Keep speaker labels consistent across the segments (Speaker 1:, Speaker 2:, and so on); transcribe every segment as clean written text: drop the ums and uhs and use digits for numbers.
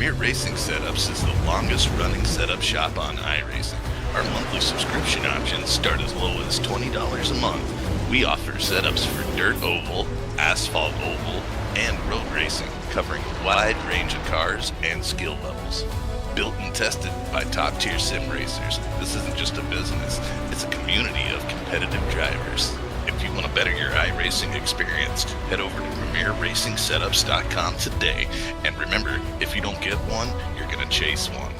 Speaker 1: Premier Racing Setups is the longest running setup shop on iRacing. Our monthly subscription options start as low as $20 a month. We offer setups for dirt oval, asphalt oval, and road racing, covering a wide range of cars and skill levels. Built and tested by top-tier sim racers, this isn't just a business, it's a community of competitive drivers. If you want to better your iRacing experience, head over to PremierRacingSetups.com today. And remember, if you don't get one, you're going to chase one.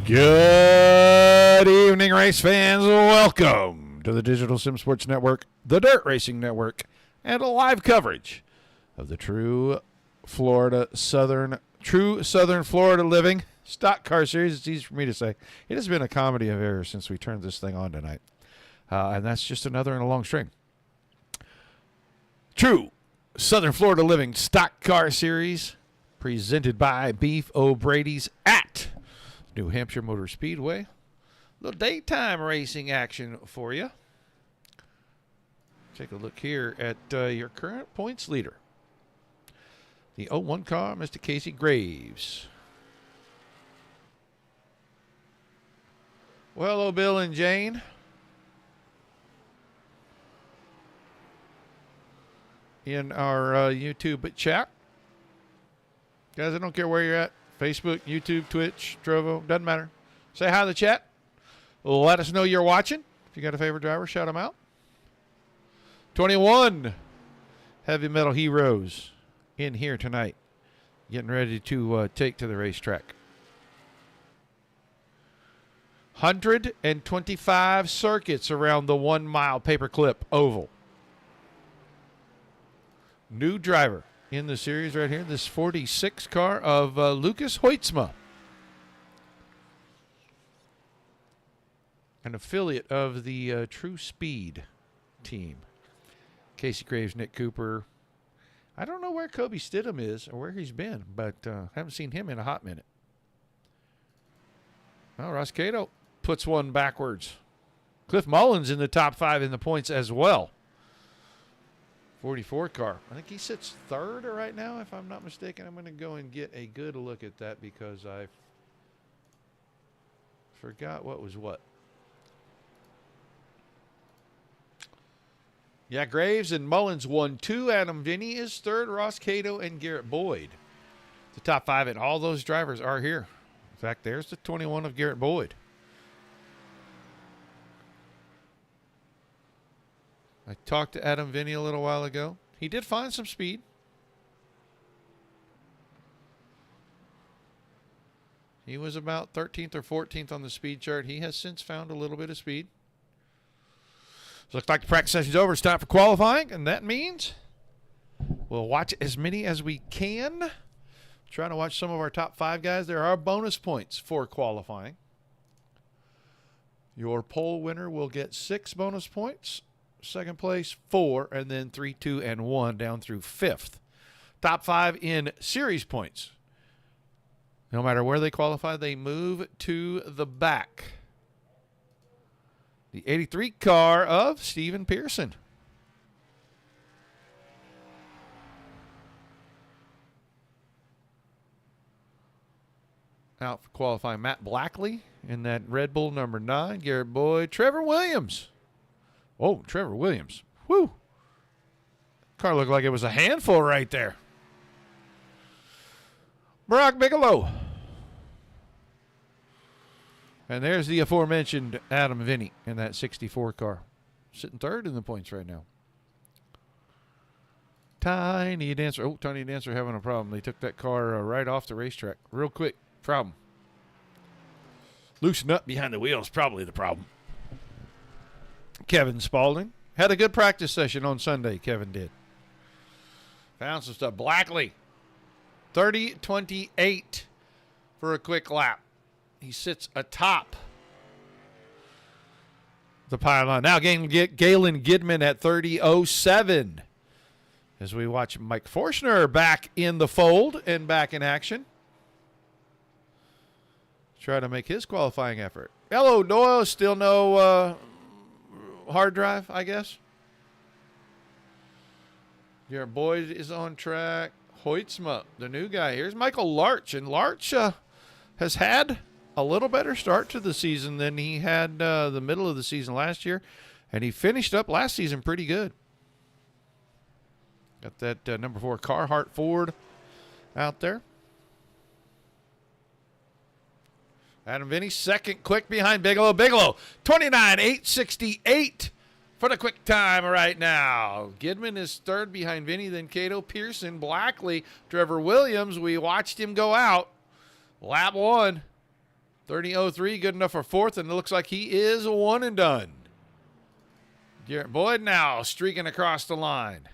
Speaker 2: Good evening, race fans. Welcome to the Digital Sim Sports Network, the Dirt Racing Network, and a live coverage of the true Southern Florida living stock car series. It's easy for me to say. It has been a comedy of errors since we turned this thing on tonight. And that's just another in a long string. True Southern Florida living stock car series presented by BeefOBradys at New Hampshire Motor Speedway. A little daytime racing action for you. Take a look here at your current points leader. The 01 car, Mr. Casey Graves. Well, hello, Bill and Jane. In our YouTube chat. Guys, I don't care where you're at. Facebook, YouTube, Twitch, Trovo, doesn't matter. Say hi to the chat. Let us know you're watching. If you got a favorite driver, shout them out. 21 heavy metal heroes in here tonight, getting ready to take to the racetrack. 125 circuits around the 1 mile paperclip oval. New driver in the series right here, this 46 car of Lucas Hoytsma, an affiliate of the True Speed team. Casey Graves, Nick Cooper. I don't know where Kobe Stidham is or where he's been, but haven't seen him in a hot minute. Well, Ross Cato puts one backwards. Cliff Mullins in the top 5 in the points as well. 44 car. I think he sits third right now, if I'm not mistaken. I'm going to go and get a good look at that because I forgot what was what. Yeah, Graves and Mullins won 2. Adam Vinny is third. Ross Cato and Garrett Boyd. The top 5, and all those drivers are here. In fact, there's the 21 of Garrett Boyd. I talked to Adam Vinny a little while ago. He did find some speed. He was about 13th or 14th on the speed chart. He has since found a little bit of speed. So looks like the practice session's over. It's time for qualifying, and that means we'll watch as many as we can. Trying to watch some of our top 5 guys. There are bonus points for qualifying. Your pole winner will get 6 bonus points. Second place, 4, and then 3, 2, and 1 down through 5th. Top 5 in series points. No matter where they qualify, they move to the back. The 83 car of Steven Pearson. Out for qualifying, Matt Blackley in that Red Bull number 9. Garrett Boyd, Trevor Williams. Oh, Trevor Williams. Whew. Car looked like it was a handful right there. Brock Bigelow. And there's the aforementioned Adam Vinny in that 64 car. Sitting third in the points right now. Tiny Dancer. Oh, Tiny Dancer having a problem. They took that car right off the racetrack. Real quick. Problem. Loose nut behind the wheel is probably the problem. Kevin Spaulding. Had a good practice session on Sunday, Kevin did. Found some stuff. Blackley. 30-28 for a quick lap. He sits atop the pylon. Now Galen Gidman at 30.07 as we watch Mike Forshner back in the fold and back in action. Try to make his qualifying effort. Hello, Doyle. Still no hard drive, I guess. Your boy is on track. Hoytsma, the new guy. Here's Michael Larch. And Larch has had a little better start to the season than he had the middle of the season last year. And he finished up last season pretty good. Got that number 4 Carhartt Ford out there. Adam Vinny, second quick behind Bigelow. Bigelow, 29.868 for the quick time right now. Gidman is third behind Vinny, then Cato, Pearson, Blackley, Trevor Williams. We watched him go out. Lap 1, 30.03, good enough for 4th, and it looks like he is one and done. Garrett Boyd now streaking across the line.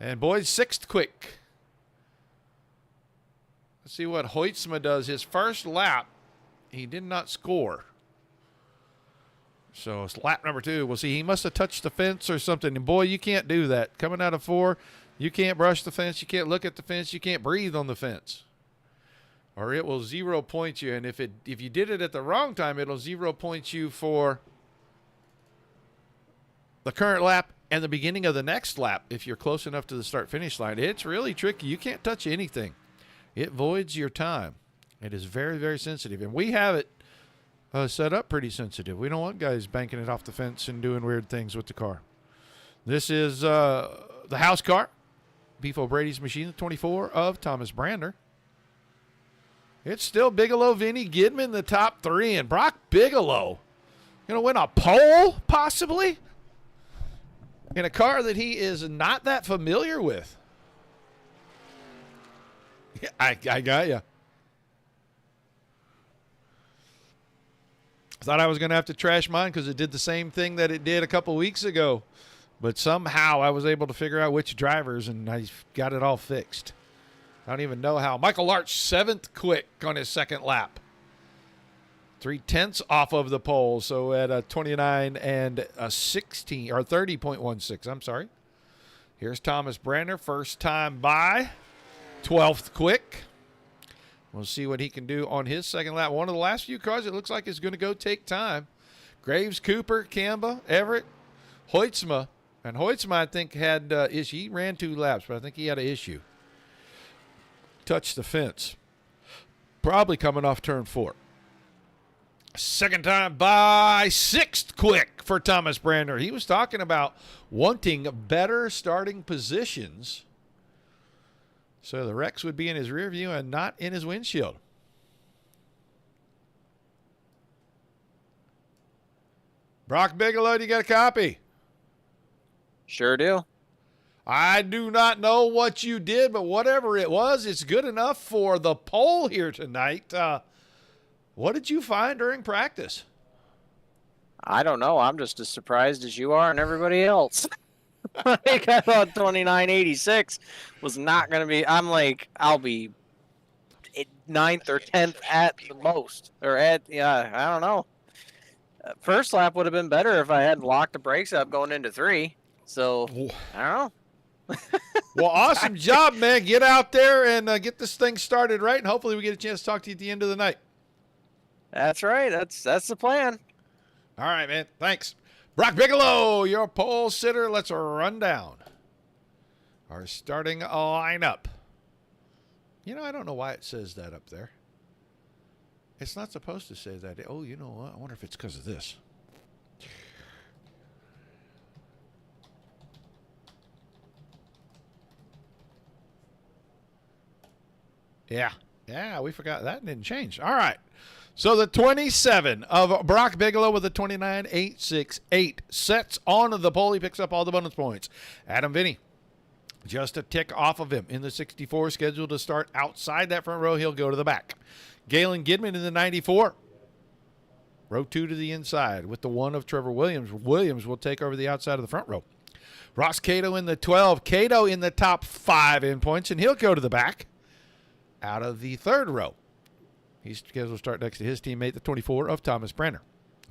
Speaker 2: And Boyd's 6th quick. Let's see what Hoytsma does. His first lap, he did not score. So it's lap number 2. We'll see. He must have touched the fence or something. And, boy, you can't do that. Coming out of 4, you can't brush the fence. You can't look at the fence. You can't breathe on the fence. Or it will 0 point you. And if you did it at the wrong time, it'll 0 point you for the current lap and the beginning of the next lap if you're close enough to the start-finish line. It's really tricky. You can't touch anything. It voids your time. It is very, very sensitive. And we have it set up pretty sensitive. We don't want guys banking it off the fence and doing weird things with the car. This is the house car. BeefOBradys machine, the 24 of Thomas Brander. It's still Bigelow, Vinny, Gidman, the top 3. And Brock Bigelow going to win a pole, possibly, in a car that he is not that familiar with. Yeah, I got you. Thought I was going to have to trash mine because it did the same thing that it did a couple weeks ago. But somehow I was able to figure out which drivers, and I got it all fixed. I don't even know how. Michael Larch, 7th quick on his second lap. 3/10 off of the pole, so at a 29 and a 16, or 30.16, I'm sorry. Here's Thomas Brander, first time by, 12th quick. We'll see what he can do on his second lap. One of the last few cars, it looks like is going to go take time. Graves, Cooper, Kamba, Everett, Hoytsma. And Hoytsma, I think, had issue. He ran 2 laps, but I think he had an issue. Touched the fence. Probably coming off turn 4. Second time by, 6th quick for Thomas Brander. He was talking about wanting better starting positions so the wrecks would be in his rear view and not in his windshield. Brock Bigelow, do you got a copy?
Speaker 3: Sure do.
Speaker 2: I do not know what you did, but whatever it was, it's good enough for the poll here tonight. What did you find during practice?
Speaker 3: I don't know. I'm just as surprised as you are and everybody else. Like, I thought 2986 was not going to be. I'm like, I'll be 9th or 10th at the most. Or I don't know. First lap would have been better if I hadn't locked the brakes up going into 3. So, I don't know.
Speaker 2: Well, awesome job, man. Get out there and get this thing started right, and hopefully we get a chance to talk to you at the end of the night.
Speaker 3: That's right. That's the plan.
Speaker 2: All right, man. Thanks. Brock Bigelow, your pole sitter. Let's run down our starting lineup. You know, I don't know why it says that up there. It's not supposed to say that. Oh, you know what? I wonder if it's because of this. Yeah, we forgot. That didn't change. All right. So the 27 of Brock Bigelow with the 29.868 sets on the pole. He picks up all the bonus points. Adam Vinny, just a tick off of him in the 64, scheduled to start outside that front row. He'll go to the back. Galen Gidman in the 94. Row 2 to the inside with the 1 of Trevor Williams. Williams will take over the outside of the front row. Ross Cato in the 12. Cato in the top 5 in points, and he'll go to the back out of the 3rd row. He's scheduled to start next to his teammate, the 24 of Thomas Brander.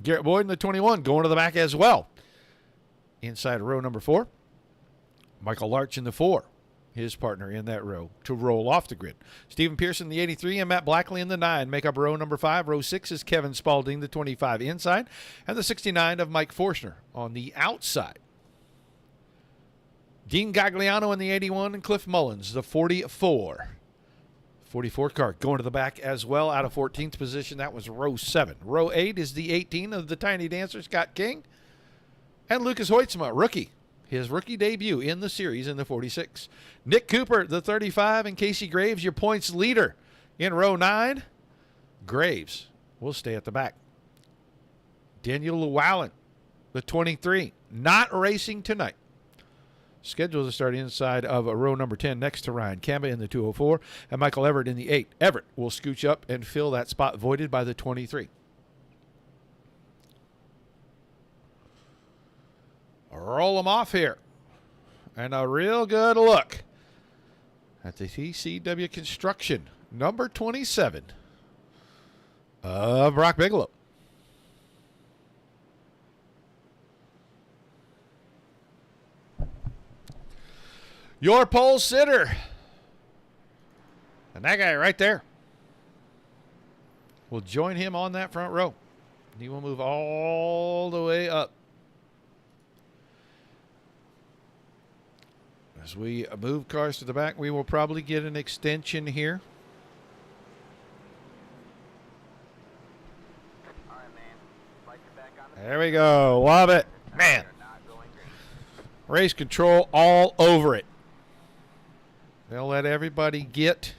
Speaker 2: Garrett Boyd in the 21 going to the back as well. Inside row number 4. Michael Larch in the 4. His partner in that row to roll off the grid. Stephen Pearson, the 83, and Matt Blackley in the 9 make up row number 5. Row 6 is Kevin Spalding, the 25 inside, and the 69 of Mike Forstner on the outside. Dean Gagliano in the 81 and Cliff Mullins, the 44. 44 car going to the back as well out of 14th position. That was row 7. Row 8 is the 18 of the Tiny Dancer, Scott King, and Lucas Hoytsma, rookie. His rookie debut in the series in the 46. Nick Cooper, the 35, and Casey Graves, your points leader in row 9. Graves will stay at the back. Daniel Llewellyn, the 23, not racing tonight. Scheduled to start inside of row number 10 next to Ryan Kamba in the 204 and Michael Everett in the 8. Everett will scooch up and fill that spot voided by the 23. Roll them off here. And a real good look at the TCW Construction number 27 of Brock Bigelow. Your pole sitter. And that guy right there will join him on that front row. He will move all the way up. As we move cars to the back, we will probably get an extension here. There we go. Love it. Man. Race control all over it. They'll let everybody get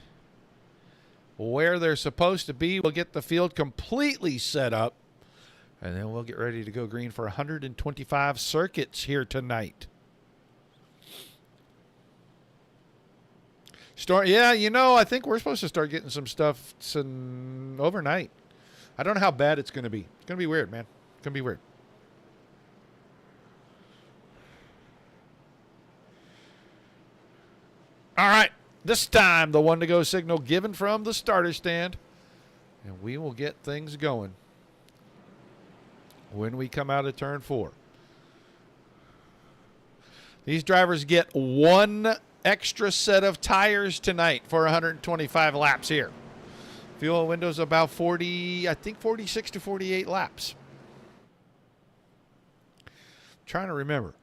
Speaker 2: where they're supposed to be. We'll get the field completely set up, and then we'll get ready to go green for 125 circuits here tonight. Yeah, you know, I think we're supposed to start getting some stuff overnight. I don't know how bad it's going to be. It's going to be weird, man. It's going to be weird. All right, this time the one to go signal given from the starter stand, and we will get things going when we come out of turn 4. These drivers get one extra set of tires tonight for 125 laps here. Fuel window's about 46 to 48 laps. Trying to remember.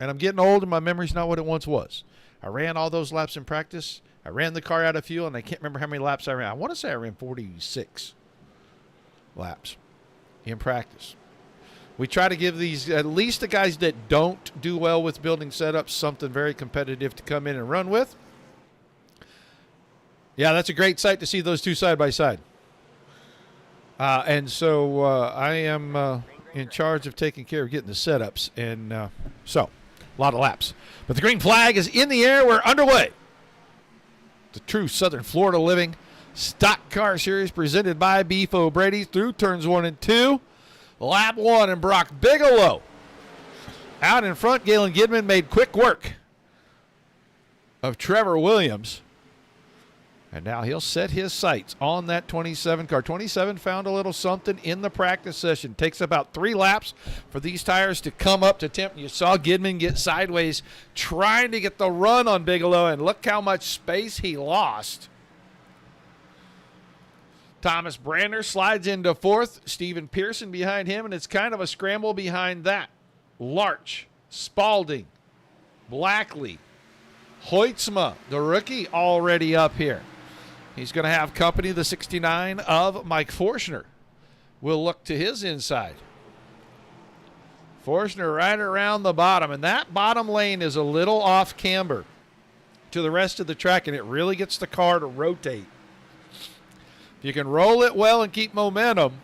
Speaker 2: And I'm getting old and my memory's not what it once was. I ran all those laps in practice. I ran the car out of fuel and I can't remember how many laps I ran. I want to say I ran 46 laps in practice. We try to give these, at least the guys that don't do well with building setups, something very competitive to come in and run with. Yeah, that's a great sight to see those two side by side. And so I am in charge of taking care of getting the setups. And so, a lot of laps. But the green flag is in the air. We're underway. The true Southern Florida living stock car series presented by BeefOBradys through turns 1 and 2. Lap 1 and Brock Bigelow. Out in front, Galen Gidman made quick work of Trevor Williams. And now he'll set his sights on that 27 car. 27 found a little something in the practice session. Takes about 3 laps for these tires to come up to temp. You saw Gidman get sideways trying to get the run on Bigelow, and look how much space he lost. Thomas Brander slides into 4th. Stephen Pearson behind him, and it's kind of a scramble behind that. Larch, Spalding, Blackley, Hoytsma, the rookie, already up here. He's going to have company, the 69 of Mike Forshner. We'll look to his inside. Forshner right around the bottom, and that bottom lane is a little off camber to the rest of the track, and it really gets the car to rotate. If you can roll it well and keep momentum,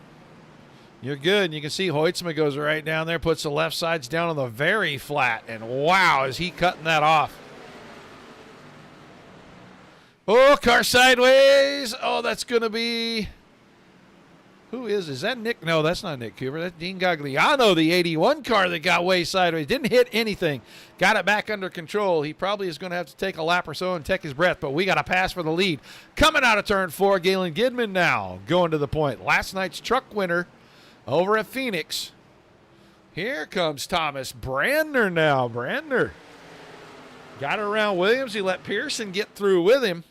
Speaker 2: you're good. And you can see Hoytsma goes right down there, puts the left sides down on the very flat, and wow, is he cutting that off. Oh, car sideways. Oh, that's going to be, who is that Nick? No, that's not Nick Cooper. That's Dean Gagliano, the 81 car that got way sideways. Didn't hit anything. Got it back under control. He probably is going to have to take a lap or so and take his breath, but we got a pass for the lead. Coming out of turn 4, Galen Gidman now going to the point. Last night's truck winner over at Phoenix. Here comes Thomas Brandner now. Brandner got around Williams. He let Pearson get through with him.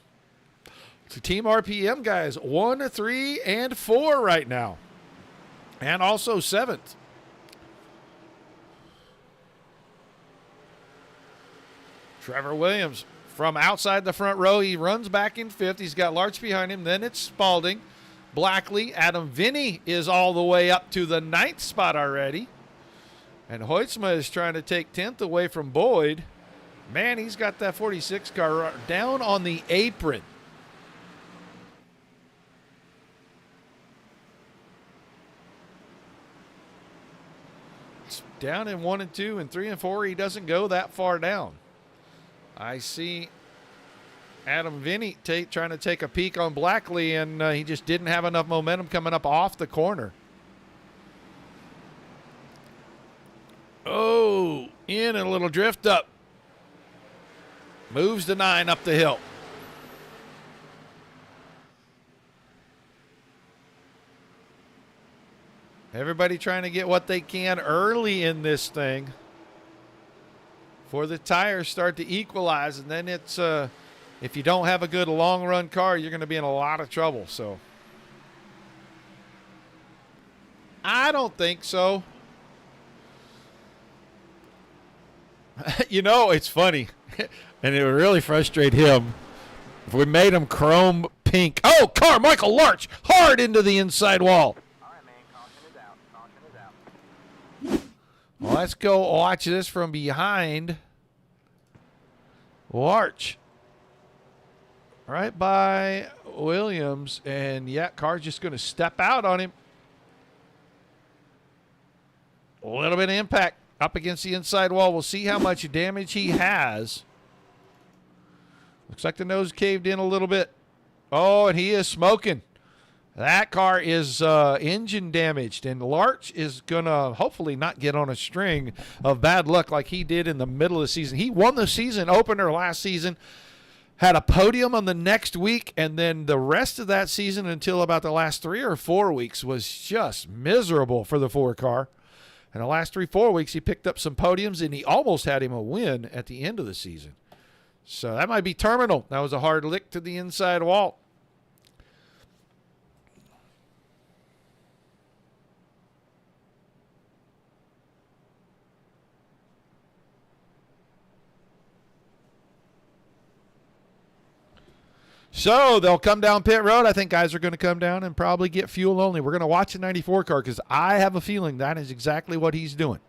Speaker 2: So Team RPM guys, 1, 3, and 4 right now. And also 7th. Trevor Williams from outside the front row. He runs back in 5th. He's got Larch behind him. Then it's Spalding. Blackley. Adam Vinny is all the way up to the 9th spot already. And Hoytsma is trying to take 10th away from Boyd. Man, he's got that 46 car down on the apron. It's down in 1 and 2 and 3 and 4. He doesn't go that far down. I see Adam Vinny trying to take a peek on Blackley, and he just didn't have enough momentum coming up off the corner. Oh, in and a little drift up. Moves to 9 up the hill. Everybody trying to get what they can early in this thing before the tires start to equalize, and then it's if you don't have a good long run car, you're going to be in a lot of trouble. So I don't think so. You know, it's funny, and it would really frustrate him if we made him chrome pink. Oh, Carmichael Larch hard into the inside wall.
Speaker 4: All right, man. Caution is out. Caution is out.
Speaker 2: Well, let's go watch this from behind. Larch right by Williams, and yeah, car's just going to step out on him. A little bit of impact up against the inside wall. We'll see how much damage he has. Looks like the nose caved in a little bit. Oh, and he is smoking. That car is engine damaged, and Larch is going to hopefully not get on a string of bad luck like he did in the middle of the season. He won the season opener last season, had a podium on the next week, and then the rest of that season until about the last 3 or 4 weeks was just miserable for the 4 car. In the last 3-4 weeks, he picked up some podiums, and he almost had him a win at the end of the season. So that might be terminal. That was a hard lick to the inside wall. So they'll come down pit road. I think guys are going to come down and probably get fuel only. We're going to watch the 94 car because I have a feeling that is exactly what he's doing.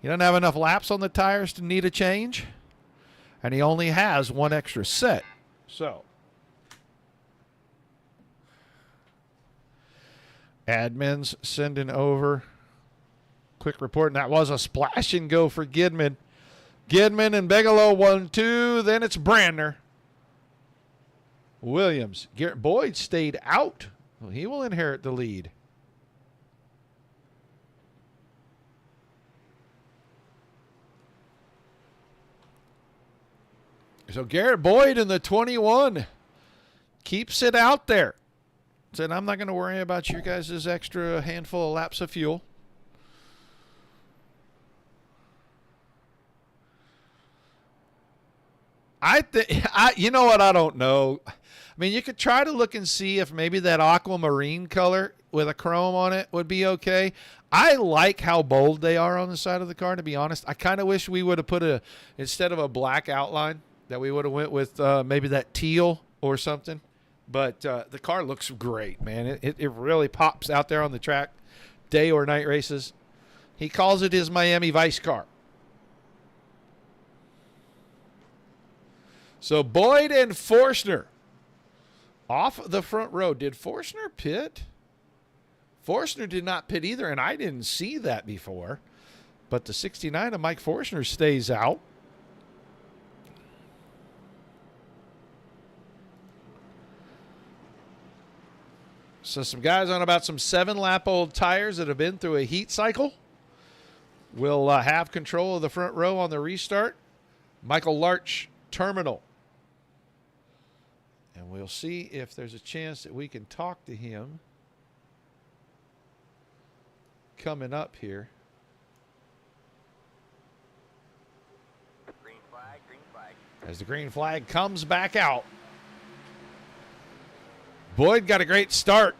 Speaker 2: He doesn't have enough laps on the tires to need a change, and he only has one extra set. So admin's sending over quick report, and that was a splash and go for Gidman. Gidman and Bigelow 1-2. Then it's Brandner. Williams. Garrett Boyd stayed out. Well, he will inherit the lead. So Garrett Boyd in the 21 keeps it out there. Said, I'm not going to worry about you guys' extra handful of laps of fuel. You know what? I don't know. I mean, you could try to look and see if maybe that aquamarine color with a chrome on it would be okay. I like how bold they are on the side of the car, to be honest. I kind of wish we would have put instead of a black outline, that we would have went with maybe that teal or something. But the car looks great, man. It really pops out there on the track, day or night races. He calls it his Miami Vice car. So Boyd and Forstner off the front row. Did Forstner pit? Forstner did not pit either, and I didn't see that before. But the 69 of Mike Forstner stays out. So some guys on about some 7-lap-old tires that have been through a heat cycle will have control of the front row on the restart. Michael Larch, terminal. And we'll see if there's a chance that we can talk to him coming up here.
Speaker 4: Green flag, green flag.
Speaker 2: As the green flag comes back out. Boyd got a great start.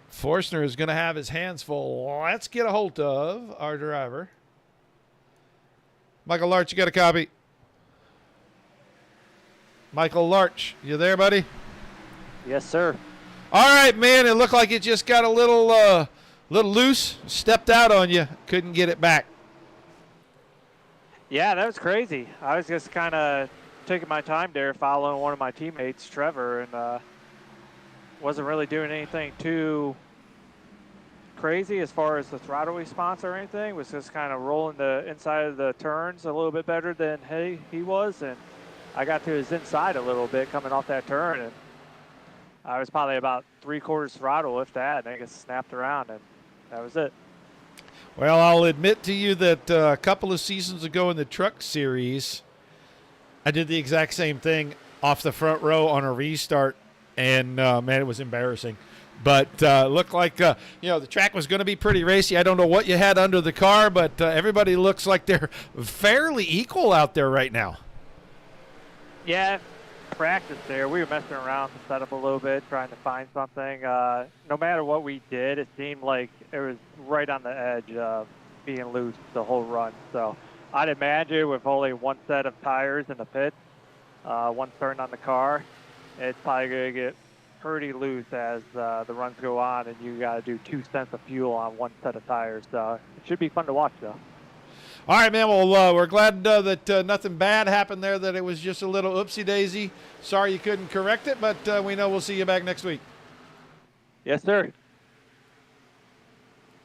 Speaker 2: Forstner is going to have his hands full. Let's get a hold of our driver. Michael Larch, you got a copy? Michael Larch, you there, buddy?
Speaker 5: Yes, sir.
Speaker 2: All right, man. It looked like it just got a little loose. Stepped out on you. Couldn't get it back.
Speaker 5: Yeah, that was crazy. I was just kind of taking my time there, following one of my teammates, Trevor, and wasn't really doing anything too crazy as far as the throttle response or anything. Was just kind of rolling the inside of the turns a little bit better than he was, and I got to his inside a little bit coming off that turn, and I was probably about 3/4 throttle, if that, and I just snapped around, and that was it.
Speaker 2: Well, I'll admit to you that a couple of seasons ago in the truck series, I did the exact same thing off the front row on a restart, and, man, it was embarrassing. But looked like, the track was going to be pretty racy. I don't know what you had under the car, but everybody looks like they're fairly equal out there right now.
Speaker 5: Yeah, practice there. We were messing around the setup a little bit, trying to find something. No matter what we did, it seemed like it was right on the edge of being loose the whole run. So I'd imagine with only one set of tires in the pit, one turn on the car, it's probably going to get pretty loose as the runs go on, and you got to do 2 cents of fuel on one set of tires. So it should be fun to watch, though.
Speaker 2: All right, man. Well, we're glad that nothing bad happened there, that it was just a little oopsie-daisy. Sorry you couldn't correct it, but we know we'll see you back next week.
Speaker 5: Yes, sir.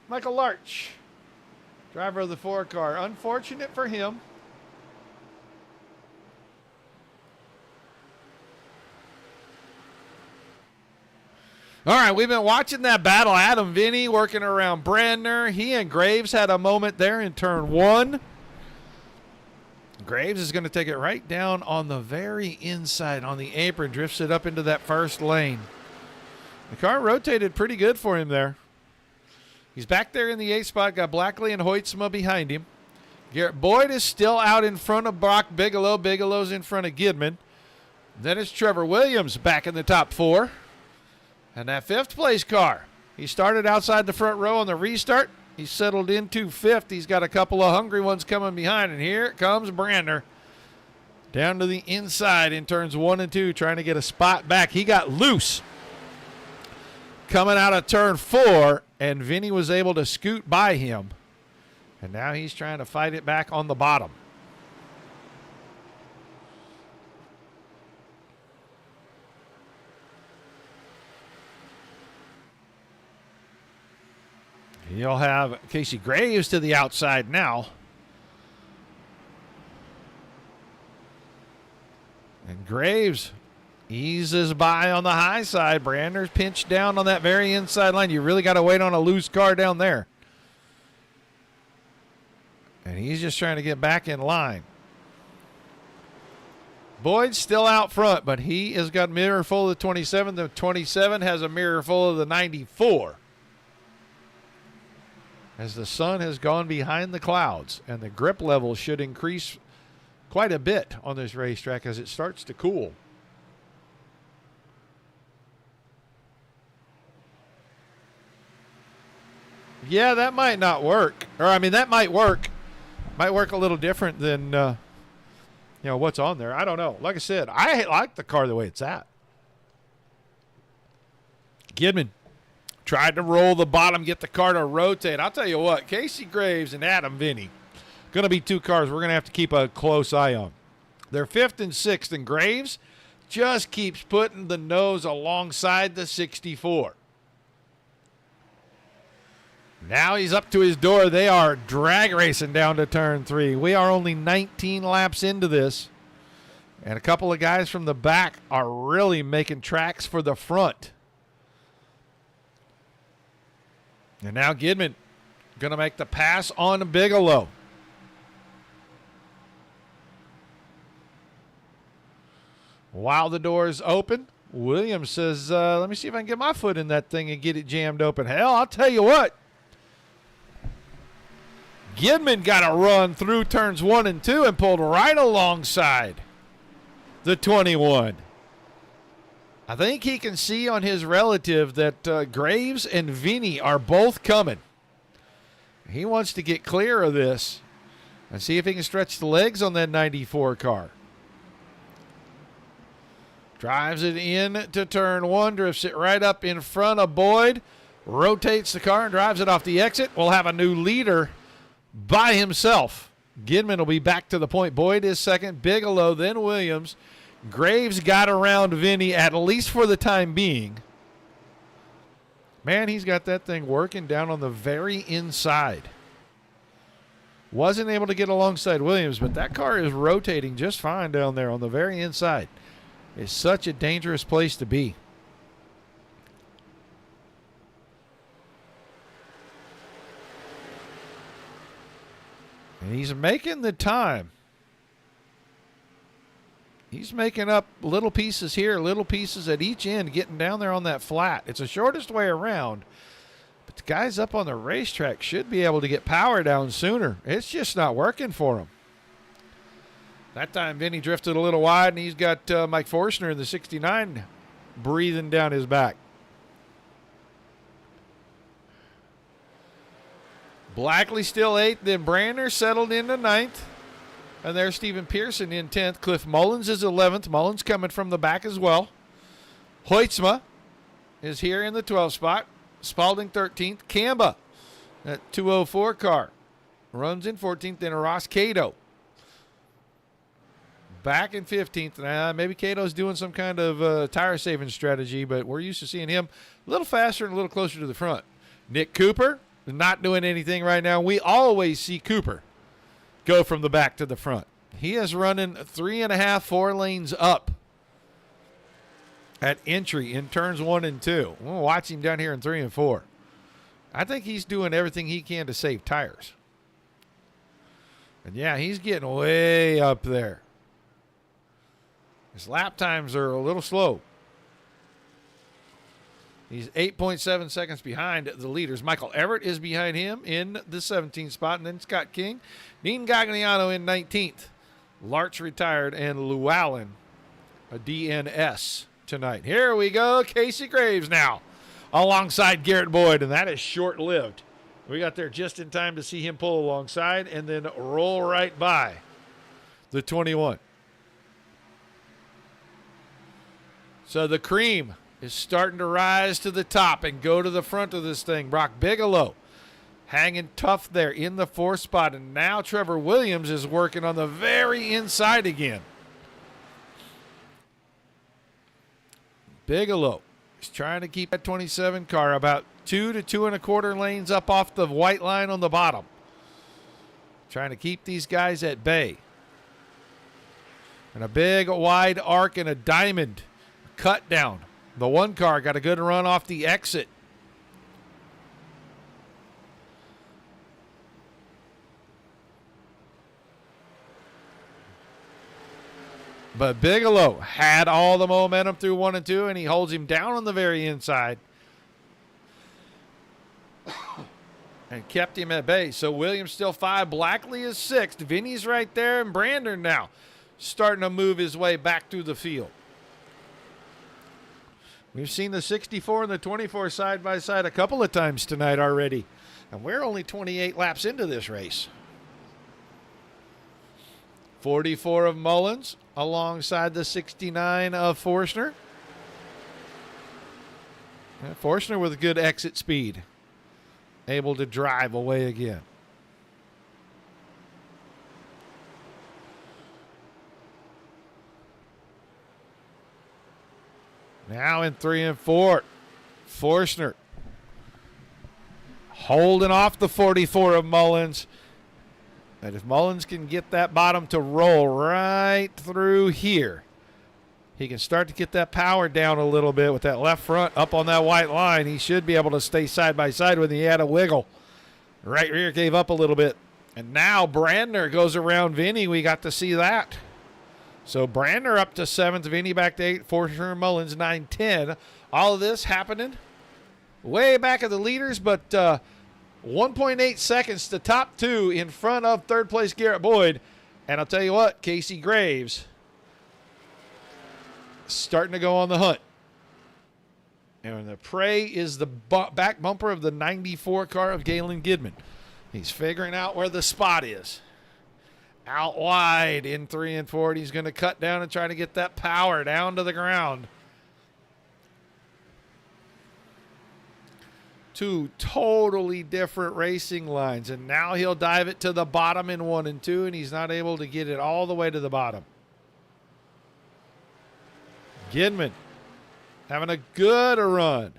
Speaker 2: Michael Larch, driver of the 4 car. Unfortunate for him. All right, we've been watching that battle. Adam Vinny working around Brandner. He and Graves had a moment there in turn 1. Graves is going to take it right down on the very inside on the apron, drifts it up into that first lane. The car rotated pretty good for him there. He's back there in the 8th spot. Got Blackley and Hoytsma behind him. Garrett Boyd is still out in front of Brock Bigelow. Bigelow's in front of Gidman. Then it's Trevor Williams back in the top 4. And that 5th place car. He started outside the front row on the restart. He settled into 5th. He's got a couple of hungry ones coming behind. And here comes Brandner. Down to the inside in turns 1 and 2, trying to get a spot back. He got loose coming out of turn 4, and Vinny was able to scoot by him. And now he's trying to fight it back on the bottom. You'll have Casey Graves to the outside now. And Graves eases by on the high side. Brandner's pinched down on that very inside line. You really got to wait on a loose car down there. And he's just trying to get back in line. Boyd's still out front, but he has got a mirror full of the 27. The 27 has a mirror full of the 94. As the sun has gone behind the clouds, and the grip level should increase quite a bit on this racetrack as it starts to cool. Yeah, that might not work. Or, I mean, that might work. Might work a little different than, what's on there. I don't know. Like I said, I like the car the way it's at. Gidman tried to roll the bottom, get the car to rotate. I'll tell you what, Casey Graves and Adam Vinny, going to be 2 cars we're going to have to keep a close eye on. They're 5th and 6th, and Graves just keeps putting the nose alongside the 64. Now he's up to his door. They are drag racing down to turn 3. We are only 19 laps into this, and a couple of guys from the back are really making tracks for the front. And now Gidman going to make the pass on Bigelow. While the door is open, Williams says, let me see if I can get my foot in that thing and get it jammed open. Hell, I'll tell you what. Gidman got a run through turns 1 and 2 and pulled right alongside the 21. I think he can see on his relative that Graves and Vinny are both coming. He wants to get clear of this and see if he can stretch the legs on that 94 car. Drives it in to turn 1, drifts it right up in front of Boyd, rotates the car and drives it off the exit. We'll have a new leader by himself. Gidman will be back to the point. Boyd is second, Bigelow, then Williams. Graves got around Vinny, at least for the time being. Man, he's got that thing working down on the very inside. Wasn't able to get alongside Williams, but that car is rotating just fine down there on the very inside. It's such a dangerous place to be. And he's making the time. He's making up little pieces here, little pieces at each end, getting down there on that flat. It's the shortest way around. But the guys up on the racetrack should be able to get power down sooner. It's just not working for them. That time, Vinny drifted a little wide, and he's got Mike Forstner in the 69 breathing down his back. Blackley still 8th, then Brandner settled into 9th. And there's Stephen Pearson in 10th. Cliff Mullins is 11th. Mullins coming from the back as well. Hoytsma is here in the 12th spot. Spalding 13th. Kamba, that 204 car, runs in 14th. Then Ross Cato back in 15th. Maybe Cato's doing some kind of tire-saving strategy, but we're used to seeing him a little faster and a little closer to the front. Nick Cooper not doing anything right now. We always see Cooper go from the back to the front. He is running 3.5, 4 lanes up at entry in turns 1 and 2. We'll watch him down here in 3 and 4. I think he's doing everything he can to save tires. And yeah, he's getting way up there. His lap times are a little slow. He's 8.7 seconds behind the leaders. Michael Everett is behind him in the 17th spot, and then Scott King. Dean Gagliano in 19th. Larch retired, and Llewellyn, a DNS tonight. Here we go. Casey Graves now alongside Garrett Boyd, and that is short-lived. We got there just in time to see him pull alongside and then roll right by the 21. So the cream is starting to rise to the top and go to the front of this thing. Brock Bigelow hanging tough there in the 4th spot, and now Trevor Williams is working on the very inside again. Bigelow is trying to keep that 27 car about 2 to 2 1/4 lanes up off the white line on the bottom. Trying to keep these guys at bay. And a big wide arc and a diamond cut down. The 1 car got a good run off the exit. But Bigelow had all the momentum through 1 and 2, and he holds him down on the very inside and kept him at bay. So Williams still 5. Blackley is 6th. Vinny's right there, and Brandon now starting to move his way back through the field. We've seen the 64 and the 24 side by side a couple of times tonight already, and we're only 28 laps into this race. 44 of Mullins alongside the 69 of Forstner. And Forstner with good exit speed, able to drive away again. Now in 3 and 4, Forstner holding off the 44 of Mullins. And if Mullins can get that bottom to roll right through here, he can start to get that power down a little bit with that left front up on that white line. He should be able to stay side by side when he had a wiggle. Right rear gave up a little bit. And now Brandner goes around Vinny. We got to see that. So Brandner up to 7th, Vinny back to 8th, Forstner and Mullins 9, 10. All of this happening way back of the leaders, but 1.8 seconds to top 2 in front of 3rd place Garrett Boyd. And I'll tell you what, Casey Graves starting to go on the hunt. And the prey is the back bumper of the 94 car of Galen Gidman. He's figuring out where the spot is. Out wide in 3 and 4. He's going to cut down and try to get that power down to the ground. 2 totally different racing lines, and now he'll dive it to the bottom in 1 and 2, and he's not able to get it all the way to the bottom. Gidman having a good run.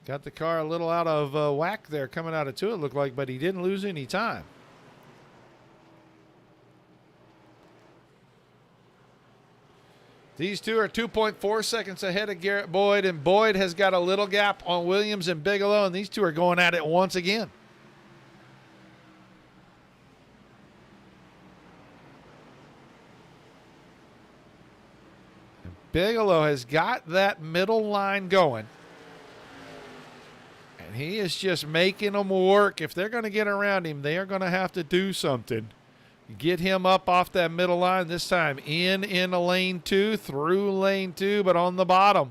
Speaker 2: Got the car a little out of whack there coming out of 2, it looked like, but he didn't lose any time. These two are 2.4 seconds ahead of Garrett Boyd, and Boyd has got a little gap on Williams and Bigelow, and these two are going at it once again. And Bigelow has got that middle line going, and he is just making them work. If they're going to get around him, they are going to have to do something. Get him up off that middle line, this time in lane 2, through lane 2, but on the bottom.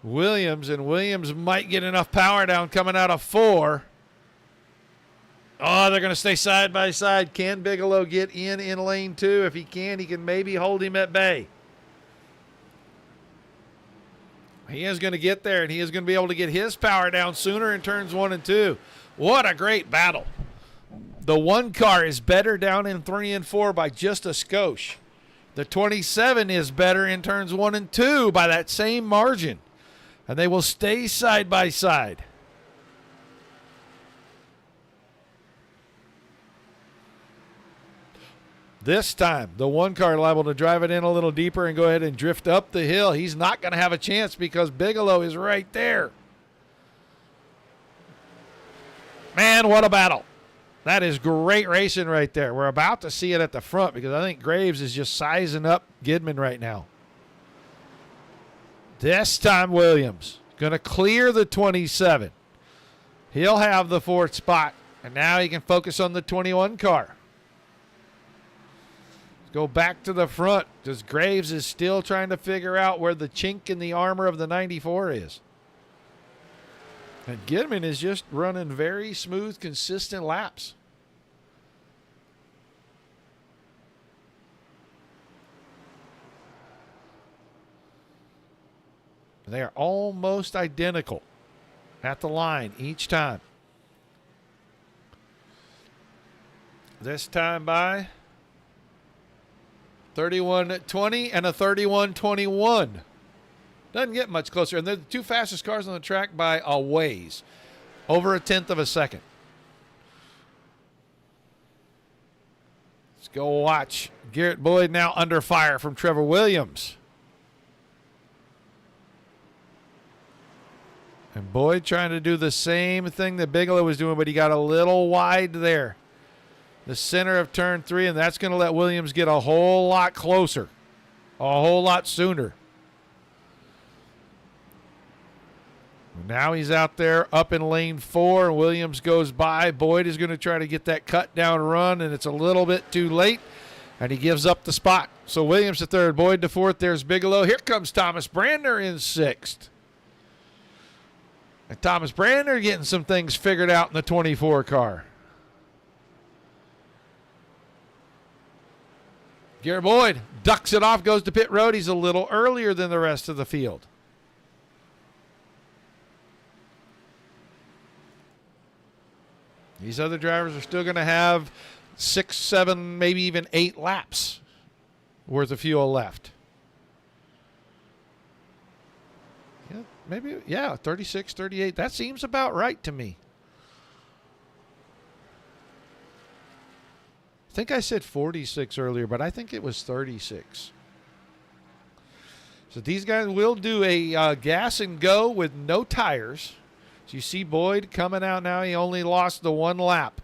Speaker 2: Williams, and Williams might get enough power down coming out of 4. Oh, they're going to stay side by side. Can Bigelow get in lane 2? If he can maybe hold him at bay. He is going to get there, and he is going to be able to get his power down sooner in turns 1 and 2. What a great battle. The 1 car is better down in 3 and 4 by just a skosh. The 27 is better in turns 1 and 2 by that same margin. And they will stay side by side. This time, the 1 car liable to drive it in a little deeper and go ahead and drift up the hill. He's not going to have a chance because Bigelow is right there. Man, what a battle. That is great racing right there. We're about to see it at the front because I think Graves is just sizing up Gidman right now. This time Williams going to clear the 27. He'll have the 4th spot, and now he can focus on the 21 car. Go back to the front because Graves is still trying to figure out where the chink in the armor of the 94 is. And Gidman is just running very smooth, consistent laps. They are almost identical at the line each time. This time by 31:20 and a 31:21. Doesn't get much closer. And they're the two fastest cars on the track by a ways. Over a tenth of a second. Let's go watch Garrett Boyd now under fire from Trevor Williams. And Boyd trying to do the same thing that Bigelow was doing, but he got a little wide there. The center of turn 3, and that's going to let Williams get a whole lot closer, a whole lot sooner. Now he's out there up in lane 4, and Williams goes by. Boyd is going to try to get that cut down run, and it's a little bit too late, and he gives up the spot. So Williams to 3rd, Boyd to 4th. There's Bigelow. Here comes Thomas Brandner in 6th. And Thomas Brandner getting some things figured out in the 24 car. Garrett Boyd ducks it off, goes to pit road. He's a little earlier than the rest of the field. These other drivers are still going to have 6, 7, maybe even 8 laps worth of fuel left. Yeah, maybe, 36, 38. That seems about right to me. I think I said 46 earlier, but I think it was 36. So these guys will do a gas and go with no tires. So you see Boyd coming out now. He only lost the 1 lap.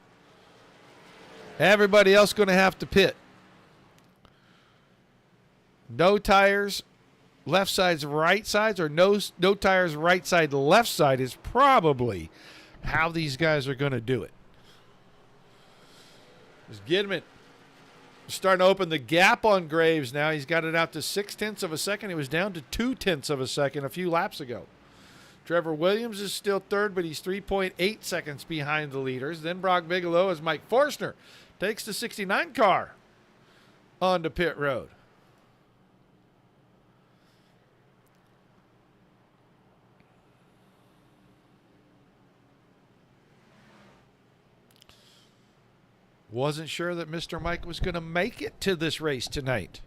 Speaker 2: Everybody else going to have to pit. No tires, left sides, right sides, or no tires, right side, left side is probably how these guys are going to do it. Gidman starting to open the gap on Graves now. He's got it out to 0.6 of a second. He was down to 0.2 of a second a few laps ago. Trevor Williams is still 3rd, but he's 3.8 seconds behind the leaders. Then Brock Bigelow as Mike Forstner takes the 69 car onto pit road. Wasn't sure that Mr. Mike was going to make it to this race tonight.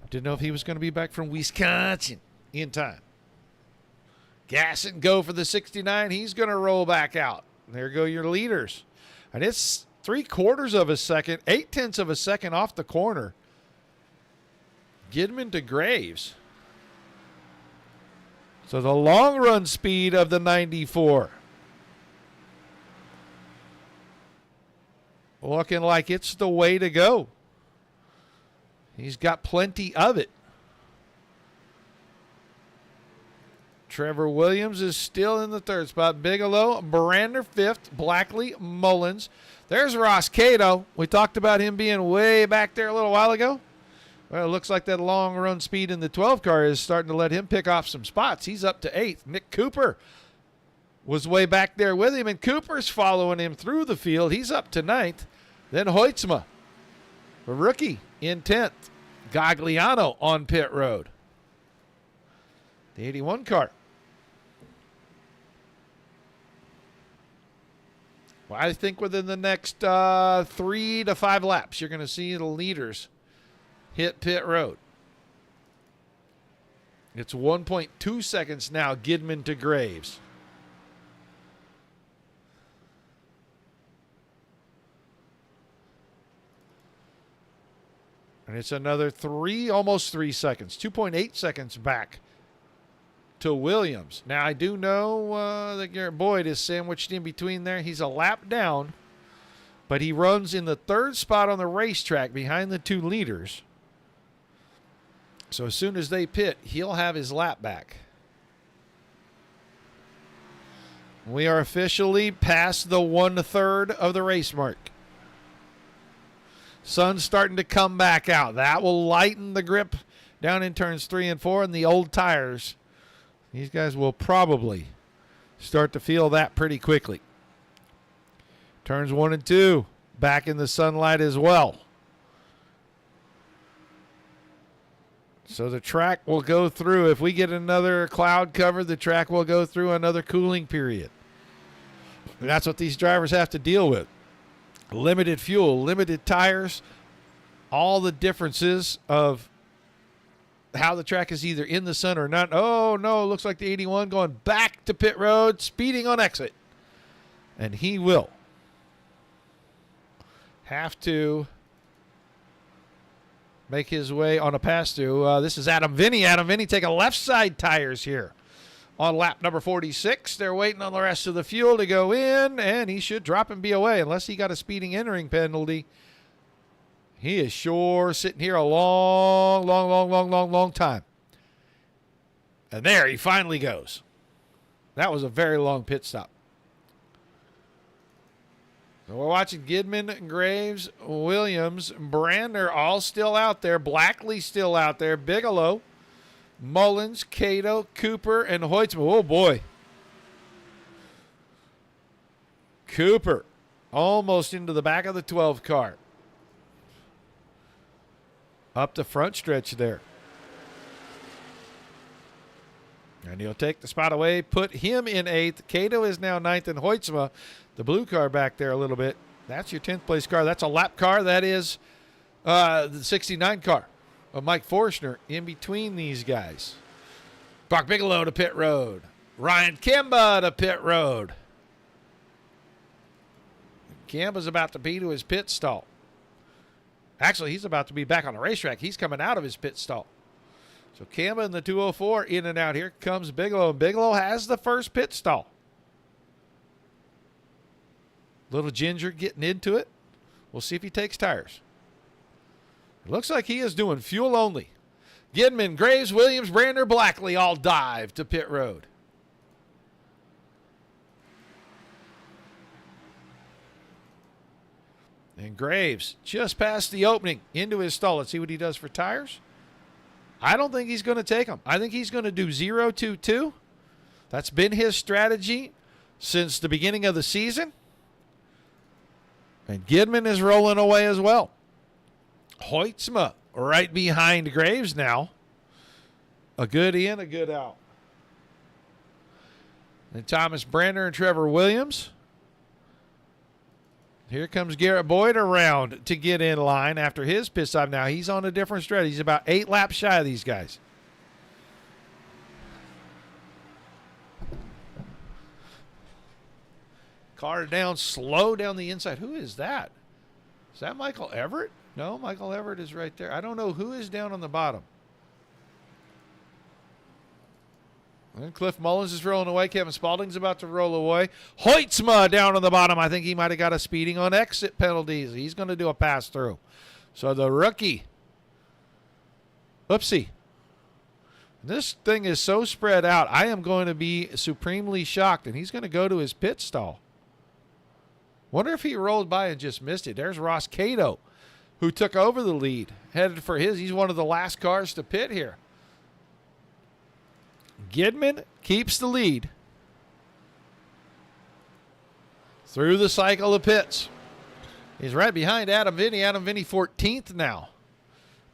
Speaker 2: Didn't know if he was going to be back from Wisconsin in time. Gas and go for the 69. He's going to roll back out. There go your leaders. And it's 0.75 of a second, 0.8 of a second off the corner. Gidman to Graves. So the long run speed of the 94. Looking like it's the way to go. He's got plenty of it. Trevor Williams is still in the 3rd spot. Bigelow, Brandner 5th, Blackley, Mullins. There's Ross Cato. We talked about him being way back there a little while ago. Well, it looks like that long run speed in the 12 car is starting to let him pick off some spots. He's up to 8th. Nick Cooper was way back there with him, and Cooper's following him through the field. He's up to 9th. Then Hoytsma, a rookie, in 10th. Gagliano on pit road. The 81 car. Well, I think within the next 3 to 5 laps, you're going to see the leaders hit pit road. It's 1.2 seconds now, Gidman to Graves. And it's another almost 3 seconds, 2.8 seconds back to Williams. Now, I do know that Garrett Boyd is sandwiched in between there. He's a lap down, but he runs in the 3rd spot on the racetrack behind the 2 leaders. So as soon as they pit, he'll have his lap back. We are officially past the 1/3 of the race mark. Sun's starting to come back out. That will lighten the grip down in turns 3 and 4, and the old tires. These guys will probably start to feel that pretty quickly. Turns 1 and 2, back in the sunlight as well. So the track will go through, if we get another cloud cover, the track will go through another cooling period. And that's what these drivers have to deal with. Limited fuel, limited tires, all the differences of how the track is either in the sun or not. Oh, no, it looks like the 81 going back to pit road, speeding on exit. And he will have to make his way on a pass-through. This is Adam Vinny. Adam Vinny taking left side tires here on lap number 46. They're waiting on the rest of the fuel to go in, and he should drop and be away unless he got a speeding entering penalty. He is sure sitting here a long time. And there he finally goes. That was a very long pit stop. So we're watching Gidman, Graves, Williams, Brander all still out there. Blackley still out there. Bigelow, Mullins, Cato, Cooper, and Hoytsman. Oh, boy. Cooper almost into the back of the 12 car. Up the front stretch there. And he'll take the spot away, put him in 8th. Cato is now 9th, and Hoytsma, the blue car back there a little bit. That's your 10th place car. That's a lap car. That is the 69 car of Mike Forstner in between these guys. Brock Bigelow to pit road. Ryan Kimba to pit road. Kimba's about to be to his pit stall. Actually, he's about to be back on the racetrack. He's coming out of his pit stall. So Kimba in the 204 in and out. Here comes Bigelow. And Bigelow has the first pit stall. Little Ginger getting into it. We'll see if he takes tires. It looks like he is doing fuel only. Gidman, Graves, Williams, Brander, Blackley all dive to pit road. And Graves just past the opening into his stall. Let's see what he does for tires. I don't think he's going to take them. I think he's going to do 0-2-2. That's been his strategy since the beginning of the season. And Gidman is rolling away as well. Hoytsma right behind Graves now. A good in, a good out. And Thomas Brander and Trevor Williams. Here comes Garrett Boyd around to get in line after his pit stop. Now he's on a different strategy. He's about 8 laps shy of these guys. Car down, slow down the inside. Who is that? Is that Michael Everett? No, Michael Everett is right there. I don't know who is down on the bottom. And Cliff Mullins is rolling away. Kevin Spaulding's about to roll away. Hoytsma down on the bottom. I think he might have got a speeding on exit penalties. He's going to do a pass-through. So the rookie. Oopsie. This thing is so spread out. I am going to be supremely shocked. And he's going to go to his pit stall. Wonder if he rolled by and just missed it. There's Ross Cato, who took over the lead. Headed for his. He's one of the last cars to pit here. Gidman keeps the lead through the cycle of pits. He's right behind Adam Vinny. Adam Vinny 14th now,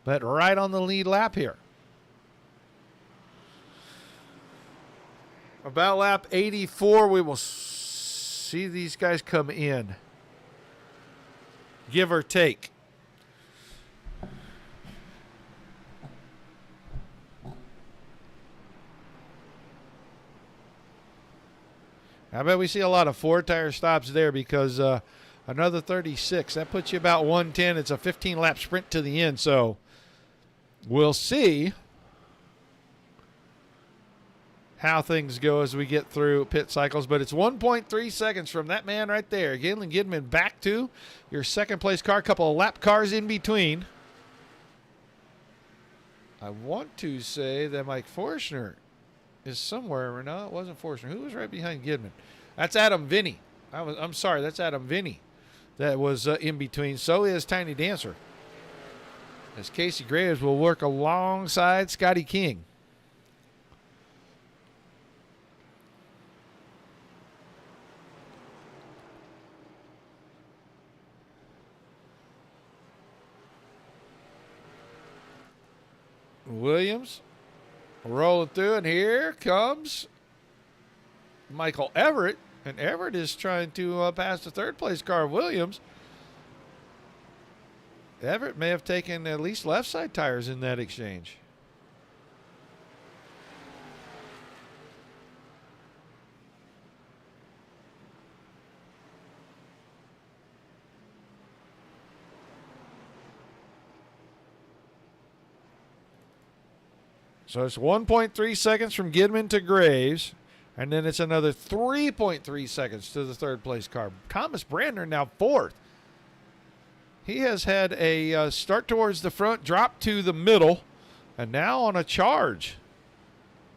Speaker 2: but right on the lead lap here. About lap 84, we will see these guys come in, give or take. I bet we see a lot of 4-tire stops there because another 36. That puts you about 110. It's a 15-lap sprint to the end. So we'll see how things go as we get through pit cycles. But it's 1.3 seconds from that man right there. Galen Gidman back to your second-place car. A couple of lap cars in between. I want to say that Mike Forstner is somewhere. No, it wasn't Forstner. Who was right behind Gidman? That's Adam Vinny. I'm sorry, that's Adam Vinny. That was in between. So is Tiny Dancer. As Casey Graves will work alongside Scotty King. Williams rolling through, and here comes Michael Everett. And Everett is trying to pass the third place car of Williams. Everett may have taken at least left side tires in that exchange. So it's 1.3 seconds from Gidman to Graves. And then it's another 3.3 seconds to the third place car. Thomas Brandner now fourth. He has had a start towards the front, drop to the middle, and now on a charge